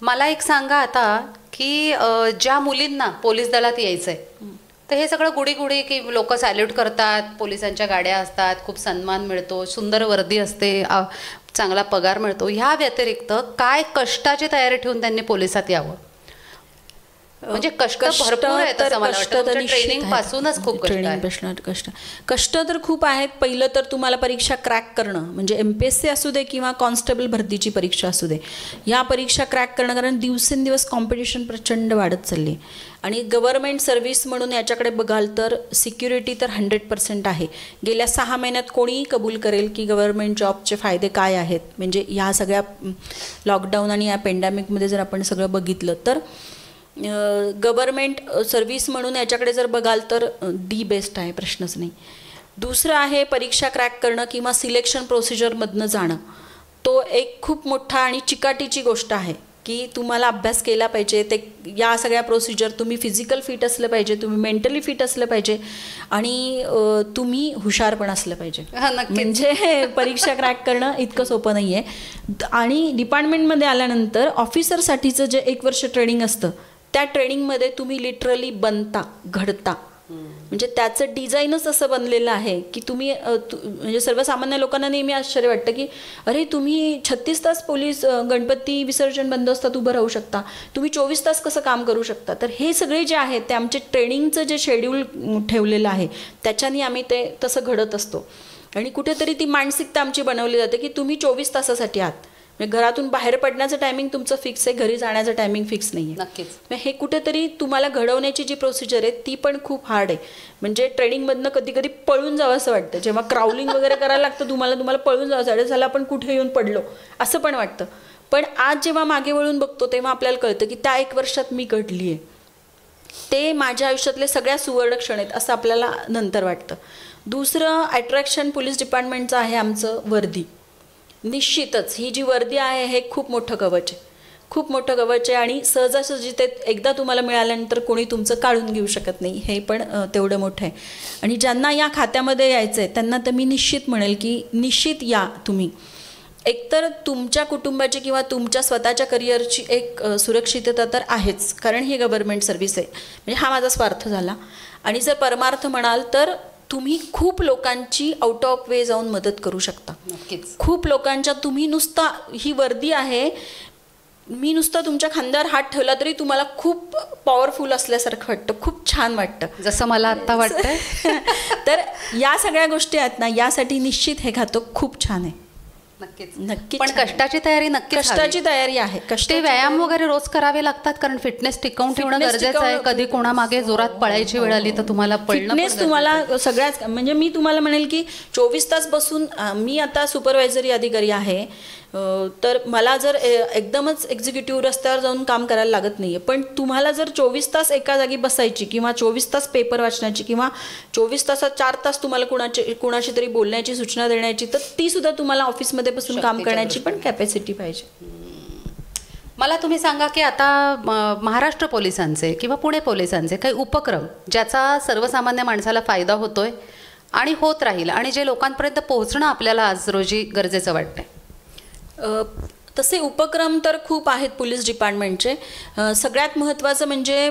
मला एक सांगा आता की ज्या मुलींना पोलीस दलात यायचं आहे तर हे सगळं गुडी की लोक सॅल्यूट करतात, पोलिसांच्या गाड्या असतात, खूप सन्मान मिळतो, सुंदर वर्दी असते, चांगला पगार मिळतो, ह्या व्यतिरिक्त काय कष्टाची तयारी ठेवून त्यांनी पोलिसात यावं? म्हणजे कष्ट भरपूर आहेत असं मला वाटतं. ट्रेनिंग पासूनच खूप कष्ट तर खूप आहेत. पहिलं तर तुम्हाला परीक्षा क्रॅक करणं, म्हणजे MPSC असू दे किंवा कॉन्स्टेबल भरतीची परीक्षा असू दे, या परीक्षा क्रॅक करणं, कारण दिवसेंदिवस कॉम्पिटिशन प्रचंड वाढत चालली. आणि गव्हर्नमेंट सर्व्हिस म्हणून याच्याकडे बघाल तर सिक्युरिटी तर 100% आहे. गेल्या 6 महिन्यात कोणीही कबूल करेल की गव्हर्नमेंट जॉबचे फायदे काय आहेत. म्हणजे ह्या सगळ्या लॉकडाऊन आणि या पेंडॅमिकमध्ये जर आपण सगळं बघितलं तर गव्हर्मेंट सर्व्हिस म्हणून याच्याकडे जर बघाल तर दी बेस्ट आहे, प्रश्नच नाही. दुसरं आहे परीक्षा क्रॅक करणं किंवा सिलेक्शन प्रोसिजरमधनं जाणं. तो एक खूप मोठा आणि चिकाटीची गोष्ट आहे की तुम्हाला अभ्यास केला पाहिजे. ते या सगळ्या प्रोसिजर तुम्ही फिजिकल फिट असलं पाहिजे, तुम्ही मेंटली फिट असलं पाहिजे आणि तुम्ही हुशार पण असलं पाहिजे. म्हणजे परीक्षा क्रॅक करणं इतकं सोपं नाही आहे. आणि डिपार्टमेंटमध्ये आल्यानंतर ऑफिसरसाठीचं जे 1 वर्ष ट्रेनिंग असतं त्या ट्रेनिंगमध्ये तुम्ही लिटरली बनता, घडता. म्हणजे त्याचं डिझाईनच असं बनलेलं आहे की तुम्ही म्हणजे सर्वसामान्य लोकांना नेहमी आश्चर्य वाटतं की अरे तुम्ही 36 तास पोलीस गणपती विसर्जन बंदोबस्तात उभं राहू शकता, तुम्ही 24 तास कसं काम करू शकता. तर हे सगळे जे आहेत ते आमचे ट्रेनिंगचं जे शेड्यूल ठेवलेलं आहे त्याच्याने आम्ही ते तसं घडत असतो. आणि कुठेतरी ती मानसिकता आमची बनवली जाते की तुम्ही 24 तासासाठी आहात. म्हणजे घरातून बाहेर पडण्याचं टायमिंग तुमचं फिक्स आहे, घरी जाण्याचं टायमिंग फिक्स नाही आहे. नक्कीच. हे कुठेतरी तुम्हाला घडवण्याची जी प्रोसिजर आहे ती पण खूप हार्ड आहे. म्हणजे ट्रेनिंगमधनं कधी कधी पळून जावं असं वाटतं. जेव्हा क्राउलिंग वगैरे करायला लागतं तुम्हाला पळून जावं असं झालं आपण कुठे येऊन पडलो असं पण वाटतं. पण आज जेव्हा मागे वळून बघतो तेव्हा आपल्याला कळतं की त्या 1 वर्षात मी घडली आहे, ते माझ्या आयुष्यातले सगळ्या सुवर्ण क्षण आहेत असं आपल्याला नंतर वाटतं. दुसरं अट्रॅक्शन पोलीस डिपार्टमेंटचं आहे आमचं वर्दी. निश्चितच ही जी वर्दी आहे हे खूप मोठं कवच आहे, खूप मोठं कवच आहे. आणि सहजासहजी ते एकदा तुम्हाला मिळाल्यानंतर कोणी तुमचं काढून घेऊ शकत नाही, हे पण तेवढं मोठं आहे. आणि ज्यांना या खात्यामध्ये यायचं आहे त्यांना तर मी निश्चित म्हणेल की निश्चित या तुम्ही. एकतर तुमच्या कुटुंबाची किंवा तुमच्या स्वतःच्या करिअरची एक सुरक्षितता तर आहेच, कारण ही गव्हर्नमेंट सर्व्हिस आहे. म्हणजे हा माझा स्वार्थ झाला. आणि जर परमार्थ म्हणाल तर तुम्ही खूप लोकांची आउट ऑफ वे जाऊन मदत करू शकता. नक्कीच. खूप लोकांच्या तुम्ही नुसता ही वर्दी आहे, मी नुसता तुमच्या खांद्यावर हात ठेवला तरी तुम्हाला खूप पॉवरफुल असल्यासारखं वाटतं, खूप छान वाटतं, जसं मला आत्ता वाटतंय. तर या सगळ्या गोष्टी आहेत ना, यासाठी निश्चित हे खातं खूप छान आहे. नक्कीच. पण कष्टाची तयारी नक्कीच हवी. कष्टाची तयारी आहे. ते व्यायाम वगैरे रोज करावे लागतात, कारण फिटनेस टिकवून ठेवणं गरजेचं आहे. कधी कोणामागे जोरात पळायची वेळ आली तर तुम्हाला फिटनेस तुम्हाला सगळ्याच, म्हणजे मी तुम्हाला म्हणेल की 24 तास बसून, मी आता सुपरवायझरी अधिकारी आहे, तर मला जर एकदमच एक्झिक्युटिव्ह रस्त्यावर जाऊन काम करायला लागत नाही आहे. पण तुम्हाला जर 24 तास एका जागी बसायची किंवा 24 तास पेपर वाचण्याची किंवा 24 तासात 4 तास तुम्हाला कुणाशी तरी बोलण्याची सूचना देण्याची, तर ती सुद्धा तुम्हाला ऑफिसमध्ये बसून काम करण्याची पण कॅपॅसिटी पाहिजे. मला तुम्ही सांगा की आता महाराष्ट्र पोलिसांचे किंवा पुणे पोलिसांचे काही उपक्रम ज्याचा सर्वसामान्य माणसाला फायदा होतोय आणि होत राहील आणि जे लोकांपर्यंत पोहोचणं आपल्याला आज रोजी गरजेचं वाटतंय. तसे उपक्रम तर खूप आहेत पोलीस डिपार्टमेंटचे. सगळ्यात महत्त्वाचं म्हणजे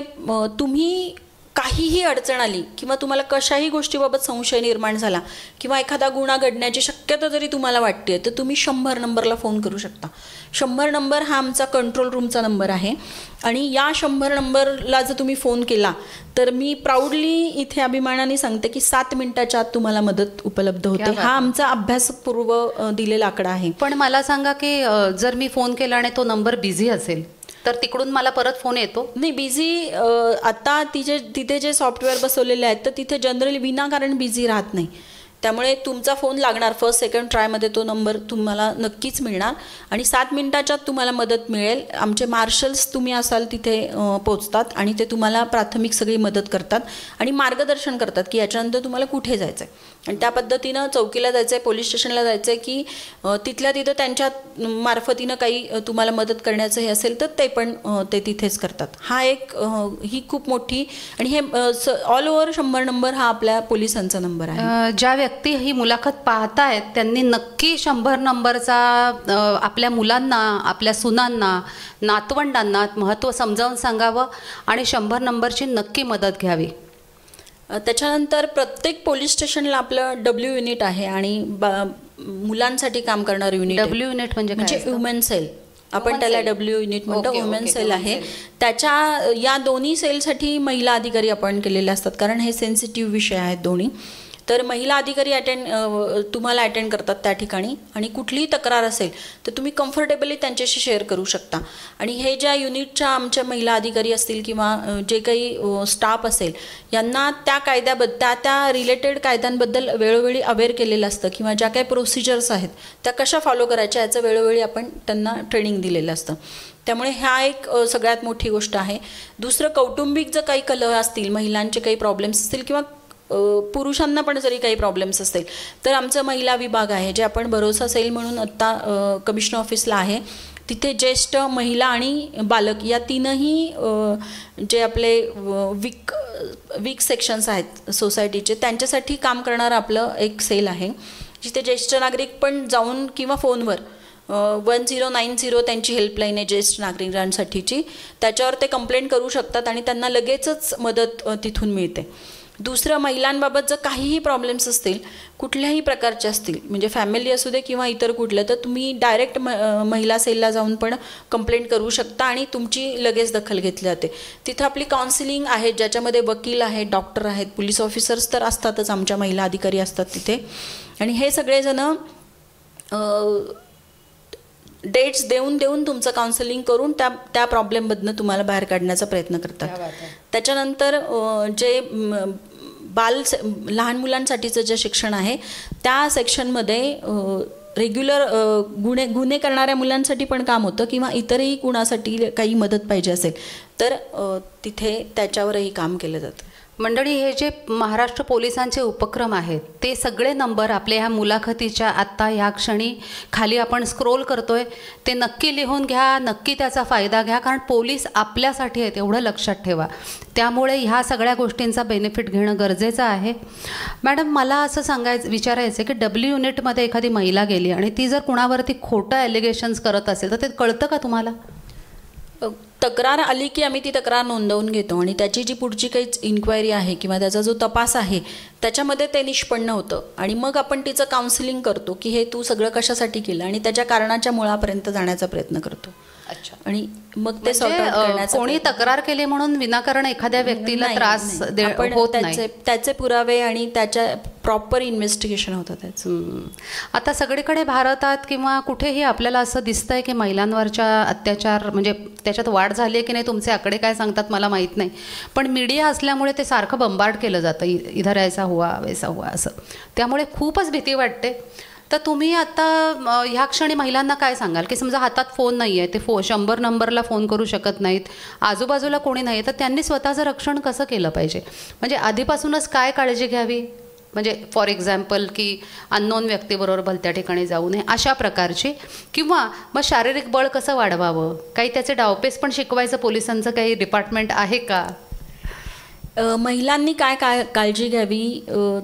तुम्ही काहीही अडचण आली किंवा तुम्हाला कशाही गोष्टीबाबत संशय निर्माण झाला किंवा एखादा गुन्हा घडण्याची शक्यता जरी तुम्हाला वाटते तर तुम्ही 100 नंबरला फोन करू शकता. 100 नंबर हा आमचा कंट्रोल रूमचा नंबर आहे आणि या 100 नंबरला जर तुम्ही फोन केला तर मी प्राऊडली इथे अभिमानाने सांगते की 7 मिनिटाच्या आत तुम्हाला मदत उपलब्ध होते. हा आमचा अभ्यासपूर्व दिलेला आकडा आहे. पण मला सांगा की जर मी फोन केला आणि तो नंबर बिझी असेल तर तिकडून मला परत फोन येतो? नाही, बिझी आता तिथे जे सॉफ्टवेअर बसवलेले आहेत तर तिथे जनरली विनाकारण बिझी राहत नाही. त्यामुळे तुमचा फोन लागणार, फर्स्ट सेकंड ट्रायमध्ये तो नंबर तुम्हाला नक्कीच मिळणार आणि 7 मिनिटाच्यात तुम्हाला मदत मिळेल. आमचे मार्शल्स तुम्ही असाल तिथे पोचतात आणि ते तुम्हाला प्राथमिक सगळी मदत करतात आणि मार्गदर्शन करतात की याच्यानंतर तुम्हाला कुठे जायचं आहे आणि त्या पद्धतीनं चौकीला जायचं आहे, पोलीस स्टेशनला जायचं आहे की तिथल्या तिथं त्यांच्या मार्फतीनं काही तुम्हाला मदत करण्याचं हे असेल तर ते पण ते तिथेच करतात. हा एक ही खूप मोठी आणि हे ऑल ओव्हर 100 नंबर हा आपल्या पोलिसांचा नंबर आहे. ज्या व्यक्ती ही मुलाखत पाहतायत त्यांनी नक्की 100 नंबरचा आपल्या मुलांना, आपल्या सुनांना, नातवंडांना महत्त्व समजावून सांगावं आणि 100 नंबरची नक्की मदत घ्यावी. त्याच्यानंतर प्रत्येक पोलीस स्टेशनला आपलं डब्ल्यू युनिट आहे आणि मुलांसाठी काम करणारं युनिट. डब्ल्यू युनिट म्हणजे वुमेन सेल, आपण त्याला डब्ल्यू युनिट म्हणतो. वुमेन सेल आहे. त्याच्या या दोन्ही सेलसाठी महिला अधिकारी अपॉइंट केलेले असतात कारण हे सेन्सिटिव्ह विषय आहेत दोन्ही. तर महिला अधिकारी तुम्हाला अटेंड करतात त्या ठिकाणी आणि कुठलीही तक्रार असेल तर तुम्ही कम्फर्टेबली त्यांच्याशी शेअर करू शकता. आणि हे ज्या युनिटच्या आमच्या महिला अधिकारी असतील किंवा जे काही स्टाफ असेल यांना त्या त्या रिलेटेड कायद्यांबद्दल वेळोवेळी अवेअर केलेलं असतं किंवा ज्या काही प्रोसिजर्स आहेत त्या कशा फॉलो करायच्या याचं वेळोवेळी आपण त्यांना ट्रेनिंग दिलेलं असतं. त्यामुळे ह्या एक सगळ्यात मोठी गोष्ट आहे. दुसरं, कौटुंबिक जर काही कलह असतील, महिलांचे काही प्रॉब्लेम्स असतील किंवा पुरुषांना पण जरी काही प्रॉब्लेम्स असतील तर आमचं महिला विभाग आहे जे आपण भरोसा सेल म्हणून आत्ता कमिशनर ऑफिसला आहे. तिथे ज्येष्ठ, महिला आणि बालक या तीनही जे आपले वीक सेक्शन्स आहेत सोसायटीचे त्यांच्यासाठी काम करणारं आपलं एक सेल आहे जिथे ज्येष्ठ नागरिक पण जाऊन किंवा फोनवर 1090 त्यांची हेल्पलाईन आहे ज्येष्ठ नागरिकांसाठीची, त्याच्यावर ते कंप्लेंट करू शकतात आणि त्यांना लगेचच मदत तिथून मिळते. दुसरं, महिलांबाबत जर काहीही प्रॉब्लेम्स असतील, कुठल्याही प्रकारचे असतील, म्हणजे फॅमिली असू दे किंवा इतर कुठलं, तर तुम्ही डायरेक्ट महिला सेलला जाऊन पण कंप्लेंट करू शकता आणि तुमची लगेच दखल घेतली जाते. तिथं आपली काउन्सिलिंग आहे ज्याच्यामध्ये वकील आहेत, डॉक्टर आहेत, पोलीस ऑफिसर्स तर असतातच, आमच्या महिला अधिकारी असतात तिथे. आणि हे सगळेजणं डेट्स देऊन देऊन तुमचं काउन्सिलिंग करून त्या प्रॉब्लेममधनं तुम्हाला बाहेर काढण्याचा प्रयत्न करतात. त्याच्यानंतर जे लहान मुलांसाठीचं जे शिक्षण आहे त्या सेक्शनमध्ये रेग्युलर गुन्हे करणाऱ्या मुलांसाठी पण काम होतं किंवा इतरही कुणासाठी काही मदत पाहिजे असेल तर तिथे त्याच्यावरही काम केलं जातं. मंडळी, हे जे महाराष्ट्र पोलिसांचे उपक्रम आहेत ते सगळे नंबर आपल्या ह्या मुलाखतीच्या आत्ता ह्या क्षणी खाली आपण स्क्रोल करतोय, ते नक्की लिहून घ्या, नक्की त्याचा फायदा घ्या, कारण पोलीस आपल्यासाठी आहेत एवढं लक्षात ठेवा. त्यामुळे ह्या सगळ्या गोष्टींचा बेनिफिट घेणं गरजेचं आहे. मॅडम, मला असं विचारायचं आहे की डब्ल्यू युनिटमध्ये एखादी महिला गेली आणि ती जर कुणावरती खोटं ॲलिगेशन्स करत असेल तर ते कळतं का तुम्हाला? तक्रार आली की आम्ही ती तक्रार नोंदवून घेतो आणि त्याची जी पुढची काही इन्क्वायरी आहे किंवा त्याचा जो तपास आहे त्याच्यामध्ये ते निष्पन्न होतं आणि मग आपण तिचं काउन्सिलिंग करतो की हे तू सगळं कशासाठी केलं आणि त्याच्या कारणाच्या मुळापर्यंत जाण्याचा प्रयत्न करतो. अच्छा. आणि मग ते सॉर्ट आउट करण्याचा कोणी तक्रार केली म्हणून विनाकारण एखाद्या व्यक्तीला त्रास होत नाही. त्याचे पुरावे आणि त्याच्या प्रॉपर इन्व्हेस्टिगेशन होतं त्याचं. आता सगळीकडे भारतात किंवा कुठेही आपल्याला असं दिसतंय की महिलांवरच्या अत्याचार म्हणजे त्याच्यात वाढ झाली आहे की नाही, तुमचे आकडे काय सांगतात मला माहीत नाही, पण मीडिया असल्यामुळे ते सारखं बंबार्ड केलं जातं, इधर ऐसा हुआ वैसा हुआ असं. त्यामुळे खूपच भीती वाटते. तर तुम्ही आता ह्या क्षणी महिलांना काय सांगाल की समजा हातात फोन नाही आहे, ते 100 नंबरला फोन करू शकत नाहीत, आजूबाजूला कोणी नाही, तर त्यांनी स्वतःचं रक्षण कसं केलं पाहिजे? म्हणजे आधीपासूनच काय काळजी घ्यावी? म्हणजे फॉर एक्झाम्पल की अननोन व्यक्तीबरोबर भलत्या ठिकाणी जाऊ नये अशा प्रकारची, किंवा मग शारीरिक बळ कसं वाढवावं, काही त्याचे डावपेच पण शिकवायचं पोलिसांचं काही डिपार्टमेंट आहे का? महिलांनी काय काळजी घ्यावी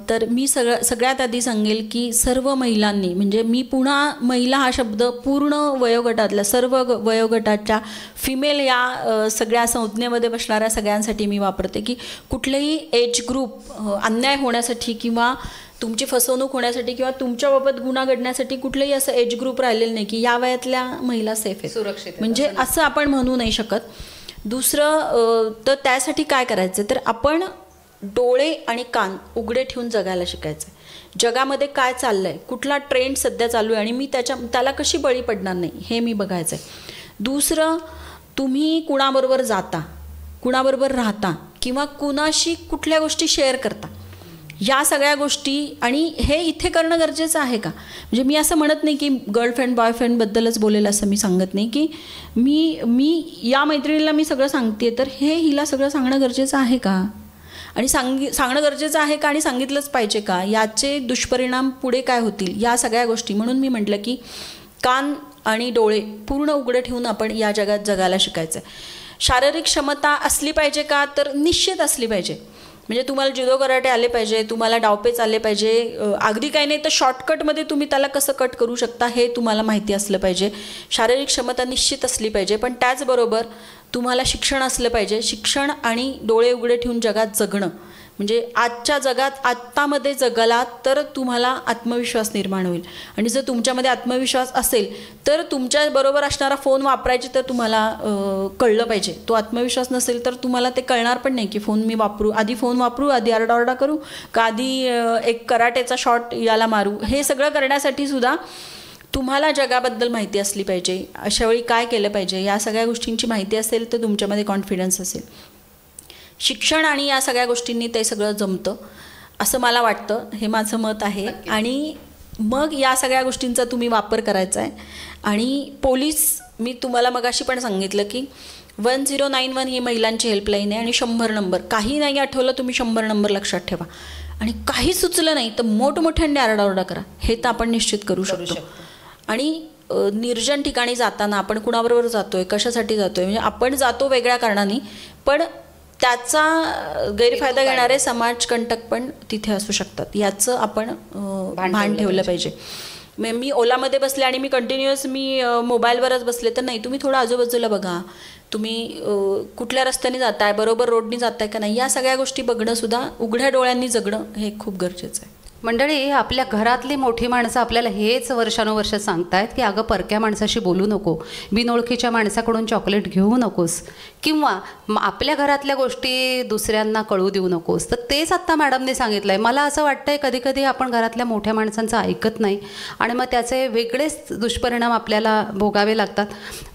तर मी सगळ्यात आधी सांगेल की सर्व महिलांनी, म्हणजे मी पुन्हा महिला हा शब्द पूर्ण वयोगटातल्या सर्व वयोगटाच्या फिमेल या सगळ्या संज्ञेमध्ये बसणाऱ्या सगळ्यांसाठी मी वापरते की कुठलेही एज ग्रुप अन्याय होण्यासाठी किंवा तुमची फसवणूक होण्यासाठी किंवा तुमच्याबाबत गुन्हा घडण्यासाठी कुठलंही असं एज ग्रुप राहिलेलं नाही की या वयातल्या महिला सेफ आहेत, सुरक्षित, म्हणजे असं आपण म्हणू नाही शकत. दुसरं तर त्यासाठी काय करायचं तर आपण डोळे आणि कान उघडे ठेवून जगायला शिकायचं. जगामध्ये काय चाललं आहे, कुठला ट्रेंड सध्या चालू आहे आणि मी त्याला कशी बळी पडणार नाही हे मी बघायचं आहे. दुसरं, तुम्ही कुणाबरोबर जाता, कुणाबरोबर राहता किंवा कुणाशी कुठल्या गोष्टी शेअर करता, या सगळ्या गोष्टी, आणि हे इथे करणं गरजेचं आहे का? म्हणजे मी असं म्हणत नाही की गर्लफ्रेंड बॉयफ्रेंडबद्दलच बोलेल असं मी सांगत नाही की मी या मैत्रिणीला मी सगळं सांगते तर हे हिला सगळं सांगणं गरजेचं आहे का, आणि सांगणं गरजेचं आहे का आणि सांगितलंच पाहिजे का, याचे दुष्परिणाम पुढे काय होतील, या सगळ्या गोष्टी. म्हणून मी म्हटलं की कान आणि डोळे पूर्ण उघडे ठेवून आपण या जगात जगायला शिकायचं आहे. शारीरिक क्षमता असली पाहिजे का तर निश्चित असली पाहिजे. म्हणजे तुम्हाला जुदो कराटे आले पाहिजे, तुम्हाला डावपेच आले पाहिजे, अगदी काही नाही तर शॉर्टकटमध्ये तुम्ही त्याला कसं कट करू शकता हे तुम्हाला माहिती असलं पाहिजे. शारीरिक क्षमता निश्चित असली पाहिजे, पण त्याचबरोबर तुम्हाला शिक्षण असलं पाहिजे. शिक्षण आणि डोळे उघडे ठेवून जगात जगणं, म्हणजे आजच्या जगात आत्तामध्ये जगाला तर तुम्हाला आत्मविश्वास निर्माण होईल. आणि जर तुमच्यामध्ये आत्मविश्वास असेल तर तुमच्याबरोबर असणारा फोन वापरायची तर तुम्हाला कळलं पाहिजे. तो आत्मविश्वास नसेल तर तुम्हाला ते कळणार पण नाही की फोन मी वापरू, आधी आरडाओरडा करू का, आधी एक कराटेचा शॉट याला मारू. हे सगळं करण्यासाठी सुद्धा तुम्हाला जगाबद्दल माहिती असली पाहिजे. अशा वेळी काय केलं पाहिजे या सगळ्या गोष्टींची माहिती असेल तर तुमच्यामध्ये कॉन्फिडन्स असेल. शिक्षण आणि या सगळ्या गोष्टींनी ते सगळं जमतं असं मला वाटतं, हे माझं मत आहे. आणि मग या सगळ्या गोष्टींचा तुम्ही वापर करायचा आहे. आणि पोलीस, मी तुम्हाला मगाशी पण सांगितलं की 1091 ही महिलांची हेल्पलाईन आहे आणि 100 नंबर. काही नाही आठवलं तुम्ही 100 नंबर लक्षात ठेवा, आणि काही सुचलं नाही तर मोठमोठ्यांनी आरडाओरडा करा, हे तर आपण निश्चित करू शकतो. आणि निर्जन ठिकाणी जाताना आपण कुणाबरोबर जातोय, कशासाठी जातोय, म्हणजे आपण जातो वेगळ्या कारणाने, पण त्याचा गैरफायदा घेणारे समाजकंटक पण तिथे असू शकतात, याचं आपण भान ठेवलं पाहिजे. मी ओलामध्ये बसले आणि मी कंटिन्युअस मोबाईलवरच बसले तर नाही, तुम्ही थोडं आजूबाजूला बघा, तुम्ही कुठल्या रस्त्याने जाताय, बरोबर रोडनी जाताय का नाही, या सगळ्या गोष्टी बघणं सुद्धा, उघड्या डोळ्यांनी जगणं हे खूप गरजेचं आहे. मंडळी, आपल्या घरातली मोठी माणसं आपल्याला हेच वर्षानुवर्ष सांगतायत की अगं परक्या माणसाशी बोलू नको, बिनओळखीच्या माणसाकडून चॉकलेट घेऊ नकोस, किंवा आपल्या घरातल्या गोष्टी दुसऱ्यांना कळू देऊ नकोस. तर तेच आत्ता मॅडमने सांगितलं आहे. मला असं वाटतंय कधी कधी आपण घरातल्या मोठ्या माणसांचं ऐकत नाही आणि मग त्याचे वेगळेच दुष्परिणाम आपल्याला भोगावे लागतात.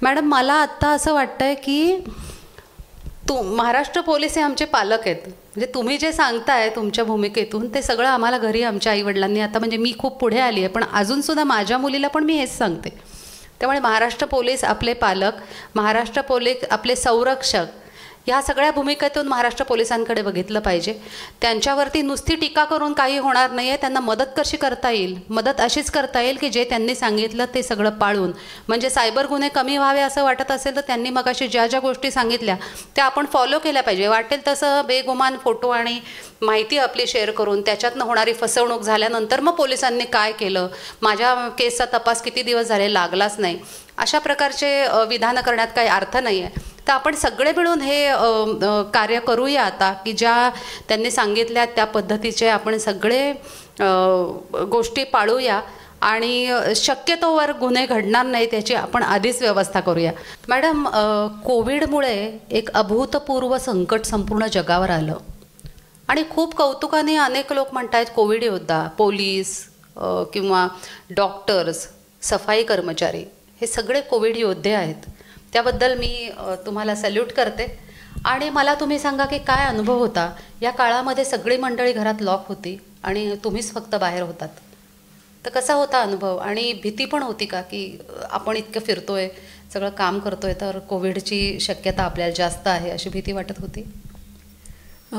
मॅडम, मला आत्ता असं वाटतंय की महाराष्ट्र पोलीस हे आमचे पालक आहेत. म्हणजे तुम्ही जे सांगताय तुमच्या भूमिकेतून ते सगळं आम्हाला घरी आमच्या आईवडिलांनी, आता म्हणजे मी खूप पुढे आली आहे पण अजूनसुद्धा माझ्या मुलीला पण मी हेच सांगते. त्यामुळे महाराष्ट्र पोलीस आपले पालक, महाराष्ट्र पोलीस आपले संरक्षक, ह्या सगळ्या भूमिकेतून महाराष्ट्र पोलिसांकडे बघितलं पाहिजे. त्यांच्यावरती नुसती टीका करून काही होणार नाही आहे. त्यांना मदत कशी करता येईल, मदत अशीच करता येईल की जे त्यांनी सांगितलं ते सगळं पाळून, म्हणजे सायबर गुन्हे कमी व्हावे असं वाटत असेल तर त्यांनी मग अशी ज्या ज्या गोष्टी सांगितल्या त्या आपण फॉलो केल्या पाहिजे. वाटेल तसं बेगुमान फोटो आणि माहिती आपली शेअर करून त्याच्यातनं होणारी फसवणूक झाल्यानंतर मग पोलिसांनी काय केलं, माझ्या केसचा तपास किती दिवस झाले लागलाच नाही, अशा प्रकारचे विधानं करण्यात काही अर्थ नाही आहे. तर आपण सगळे मिळून हे कार्य करूया आता की ज्या त्यांनी सांगितल्या त्या पद्धतीचे आपण सगळे गोष्टी पाळूया आणि शक्यतोवर गुन्हे घडणार नाही त्याची आपण आधीच व्यवस्था करूया. मॅडम, कोविडमुळे एक अभूतपूर्व संकट संपूर्ण जगावर आलं आणि खूप कौतुकाने अनेक लोक म्हणत आहेत कोविड योद्धा, पोलीस किंवा डॉक्टर्स, सफाई कर्मचारी हे सगळे कोविड योद्धे आहेत. त्याबद्दल मी तुम्हाला सॅल्यूट करते. आणि मला तुम्ही सांगा की काय अनुभव होता या काळामध्ये? सगळी मंडळी घरात लॉक होती आणि तुम्हीच फक्त बाहेर होतात. तर कसा होता अनुभव? आणि भीती पण होती का की आपण इतकं फिरतोय, सगळं काम करतोय तर कोविडची शक्यता आपल्याला जास्त आहे, अशी भीती वाटत होती?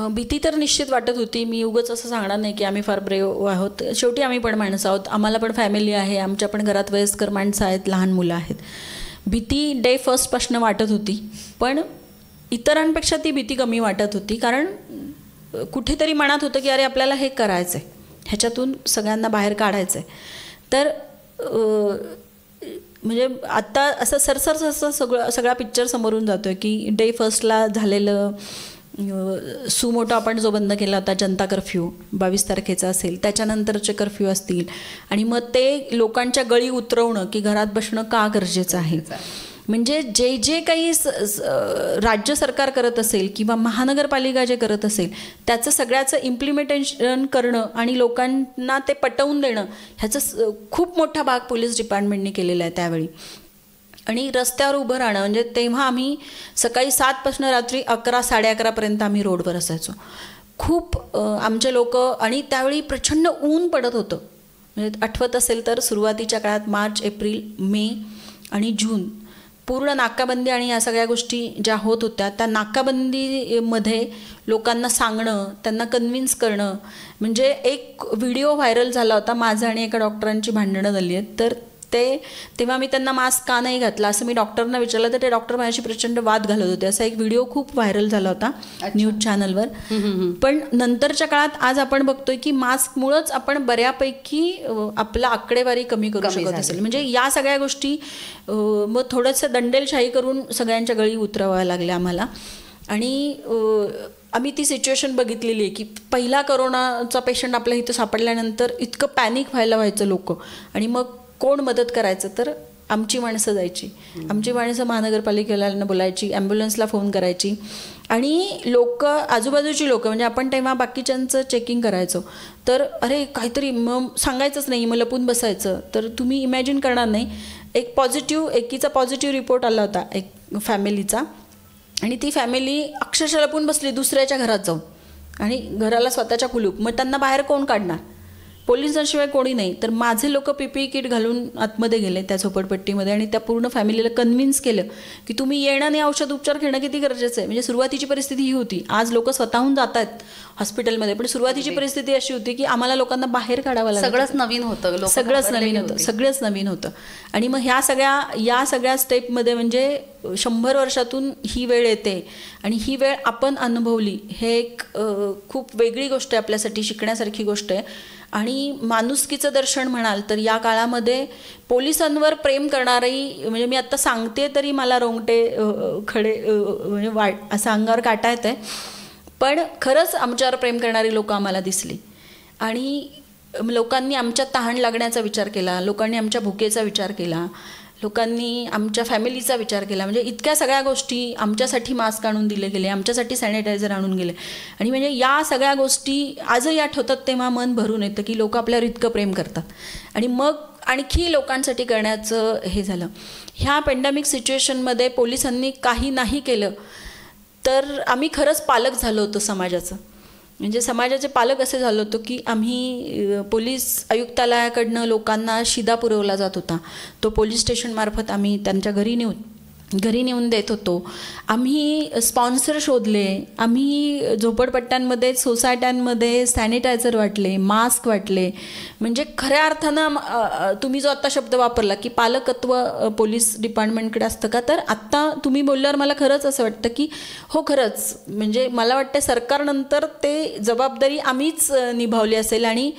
भीती तर निश्चित वाटत होती. मी उगाच असं सांगणार नाही की आम्ही फार ब्रेव आहोत. शेवटी आम्ही पण माणसं आहोत, आम्हाला पण फॅमिली आहे, आमच्या पण घरात वयस्कर माणसं आहेत, लहान मुलं आहेत. भीती डे फर्स्टपासून वाटत होती, पण इतरांपेक्षा ती भीती कमी वाटत होती. कारण कुठेतरी मनात होतं की अरे आपल्याला हे करायचं आहे, ह्याच्यातून सगळ्यांना बाहेर काढायचं आहे. तर म्हणजे आत्ता असं सरसर असं सगळा पिक्चर समोरून जातो आहे की डे फर्स्टला झालेलं सुमोटो आपण जो बंद केला होता, जनता कर्फ्यू 22 तारखेचा असेल, त्याच्यानंतरचे कर्फ्यू असतील, आणि मग ते लोकांच्या गळी उतरवणं की घरात बसणं का गरजेचं आहे. म्हणजे जे जे काही राज्य सरकार करत असेल किंवा महानगरपालिका जे करत असेल त्याचं सगळ्याचं इम्प्लिमेंटेशन करणं आणि लोकांना ते पटवून देणं, ह्याचा खूप मोठा भाग पोलीस डिपार्टमेंटने केलेला आहे त्यावेळी. आणि रस्त्यावर उभं राहणं, म्हणजे तेव्हा आम्ही सकाळी 7 पासून रात्री 11, 11:30पर्यंत आम्ही रोडवर असायचो. खूप आमचे लोक, आणि त्यावेळी प्रचंड ऊन पडत होतं. म्हणजे आठवत असेल तर सुरुवातीच्या काळात मार्च, एप्रिल, मे आणि जून पूर्ण नाकाबंदी आणि या सगळ्या गोष्टी ज्या होत होत्या, त्या नाकाबंदीमध्ये लोकांना सांगणं, त्यांना कन्व्हिन्स करणं. म्हणजे एक व्हिडिओ व्हायरल झाला होता, माझं आणि एका डॉक्टरांची भांडणं झाली आहेत. तर तेव्हा मी त्यांना मास्क का नाही घातला असं मी डॉक्टरना विचारलं, तर ते डॉक्टर माझ्याशी प्रचंड वाद घालत होते. असा एक व्हिडिओ खूप व्हायरल झाला होता न्यूज चॅनलवर. पण नंतरच्या काळात आज आपण बघतोय की मास्कमुळंच आपण बऱ्यापैकी आपला आकडेवारी कमी करू शकत असेल. म्हणजे या सगळ्या गोष्टी मग थोडंसं दंडेलशाही करून सगळ्यांच्या गळी उतरवायला लागल्या आम्हाला. आणि आम्ही ती सिच्युएशन बघितलेली आहे की पहिला कोरोनाचा पेशंट आपल्या इथं सापडल्यानंतर इतकं पॅनिक व्हायचं लोक, आणि मग कोण मदत करायचं? तर आमची माणसं जायची, आमची माणसं महानगरपालिकेला बोलायची, ॲम्ब्युलन्सला फोन करायची, आणि लोक, आजूबाजूची लोक, म्हणजे आपण तेव्हा बाकीच्यांचं चेकिंग करायचो. तर अरे काहीतरी मग सांगायचंच नाही, मग लपून बसायचं. तर तुम्ही इमॅजिन करणार नाही, एकीचा पॉझिटिव्ह रिपोर्ट आला होता एक फॅमिलीचा, आणि ती फॅमिली अक्षरशः लपून बसली दुसऱ्याच्या घरात जाऊन, आणि घराला स्वतःच्या कुलूप. मग त्यांना बाहेर कोण काढणार? पोलिसांशिवाय कोणी नाही. तर माझे लोक PPE किट घालून आतमध्ये गेले त्या झोपडपट्टीमध्ये, आणि त्या पूर्ण फॅमिलीला कन्व्हिन्स केलं की तुम्ही येणं आणि औषध उपचार घेणं किती गरजेचं आहे. म्हणजे सुरुवातीची परिस्थिती ही होती. आज लोक स्वतःहून जात आहेत हॉस्पिटलमध्ये, पण सुरुवातीची परिस्थिती अशी होती की आम्हाला लोकांना बाहेर काढावं लागलं. सगळंच नवीन होतं, सगळंच नवीन होतं. आणि मग या सगळ्या स्टेपमध्ये म्हणजे 100 वर्षातून ही वेळ येते, आणि ही वेळ आपण अनुभवली. हे एक खूप वेगळी गोष्ट आहे, आपल्यासाठी शिकण्यासारखी गोष्ट आहे. आणि माणुसकीचं दर्शन म्हणाल तर या काळामध्ये पोलिसांवर प्रेम करणारी, म्हणजे मी आत्ता सांगते तरी मला रोंगटे खडे म्हणजे असं अंगावर काटा येत आहे. पण खरंच आमच्यावर प्रेम करणारी लोक आम्हाला दिसली. आणि लोकांनी आमच्या तहान लागण्याचा विचार केला, लोकांनी आमच्या भुकेचा विचार केला, लोकांनी आमच्या फॅमिलीचा विचार केला. म्हणजे इतक्या सगळ्या गोष्टी, आमच्यासाठी मास्क आणून दिले गेले, आमच्यासाठी सॅनिटायझर आणून गेले. आणि म्हणजे या सगळ्या गोष्टी आजही आठवतात तेव्हा मन भरून येतं की लोक आपल्यावर इतकं प्रेम करतात. आणि मग आणखी लोकांसाठी करण्याचं हे झालं. ह्या पेंडेमिक सिच्युएशनमध्ये पोलिसांनी काही नाही केलं तर आम्ही खरंच पालक झालो होतो समाजाचं. म्हणजे समाजाचे पालक असे झालो होतो की आम्ही पोलीस आयुक्तालयाकडनं लोकांना शिधा पुरवला जात होता, तो पोलीस स्टेशनमार्फत आम्ही त्यांच्या घरी नेऊन देत होतो. आम्ही स्पॉन्सर शोधले, आम्ही झोपडपट्ट्यांमध्ये, सोसायट्यांमध्ये सॅनिटायझर वाटले, मास्क वाटले. म्हणजे खऱ्या अर्थानं तुम्ही जो आत्ता शब्द वापरला की पालकत्व पोलीस डिपार्टमेंटकडे असतं का, तर आत्ता तुम्ही बोलल्यावर मला खरंच असं वाटतं की हो, खरंच म्हणजे मला वाटतं सरकारनंतर ते जबाबदारी आम्हीच निभावली असेल. आणि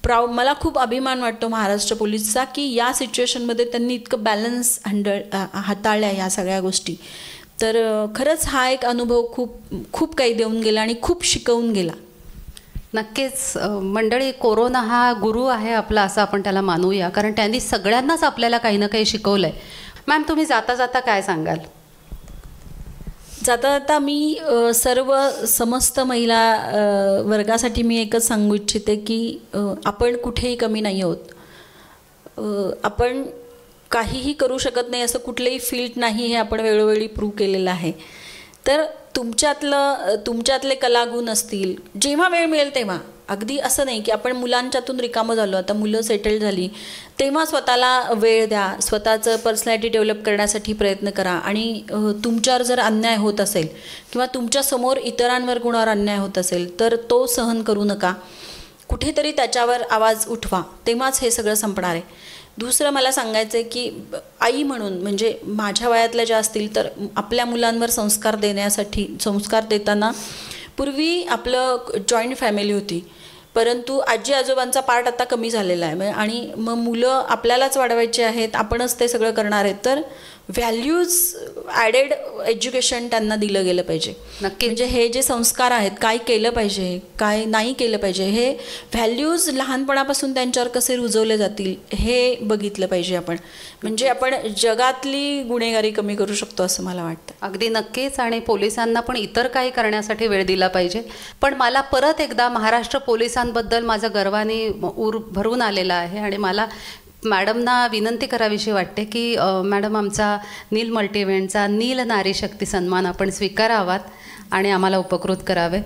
मला खूप अभिमान वाटतो महाराष्ट्र पोलीसचा की या सिच्युएशनमध्ये त्यांनी इतकं बॅलन्स हाताळल्या ह्या सगळ्या गोष्टी. तर खरंच हा एक अनुभव खूप काही देऊन गेला आणि खूप शिकवून गेला. नक्कीच मंडळी, कोरोना हा गुरु आहे आपला असं आपण त्याला मानूया, कारण त्यांनी सगळ्यांनाच आपल्याला काही ना काही शिकवलं आहे. मॅम, तुम्ही जाता जाता काय सांगाल? जाता जाता मी समस्त महिला वर्गासाठी मी एकच सांगू इच्छिते की आपण कुठेही कमी नाही आहोत. आपण काहीही करू शकत नाही असं कुठलंही फील्ड नाही, हे आपण वेळोवेळी प्रूव्ह केलेलं आहे. तर तुमच्यातले कलागुण असतील, जेव्हा वेळ मिळेल तेव्हा, अगदी असं नाही की आपण मुलांच्यातून रिकामं झालो, आता मुलं सेटल झाली, तेव्हा स्वतःला वेळ द्या, स्वतःचं पर्सनॅलिटी डेव्हलप करण्यासाठी प्रयत्न करा. आणि तुमच्यावर जर अन्याय होत असेल किंवा तुमच्यासमोर इतरांवर कुणावर अन्याय होत असेल तर तो सहन करू नका, कुठेतरी त्याच्यावर आवाज उठवा, तेव्हाच हे सगळं संपणार आहे. दुसरं मला सांगायचं आहे की आई म्हणून, म्हणजे माझ्या वयातल्या ज्या असतील तर आपल्या मुलांवर संस्कार देताना पूर्वी आपलं जॉईंट फॅमिली होती, परंतु आजी आजोबांचा पार्ट आता कमी झालेला आहे. आणि मग मुलं आपल्यालाच वाढवायचे आहेत, आपणच ते सगळं करणार आहेत. तर व्हॅल्यूज ॲडेड एज्युकेशन त्यांना दिलं गेलं पाहिजे. नक्की. म्हणजे हे जे संस्कार आहेत, काय केलं पाहिजे, काय नाही केलं पाहिजे, हे व्हॅल्यूज लहानपणापासून त्यांच्यावर कसे रुजवले जातील हे बघितलं पाहिजे आपण. म्हणजे आपण जगातली गुन्हेगारी कमी करू शकतो असं मला वाटतं. अगदी नक्कीच. आणि पोलिसांना पण इतर काही करण्यासाठी वेळ दिला पाहिजे. पण मला परत एकदा महाराष्ट्र पोलिसांबद्दल माझं गर्वाने भरून आलेलं आहे. आणि मला मॅडमना विनंती करावीशी वाटते की मॅडम, आमचा नील मल्टी इव्हेंटचा नील नारी शक्ती सन्मान आपण स्वीकारावात आणि आम्हाला उपकृत करावे.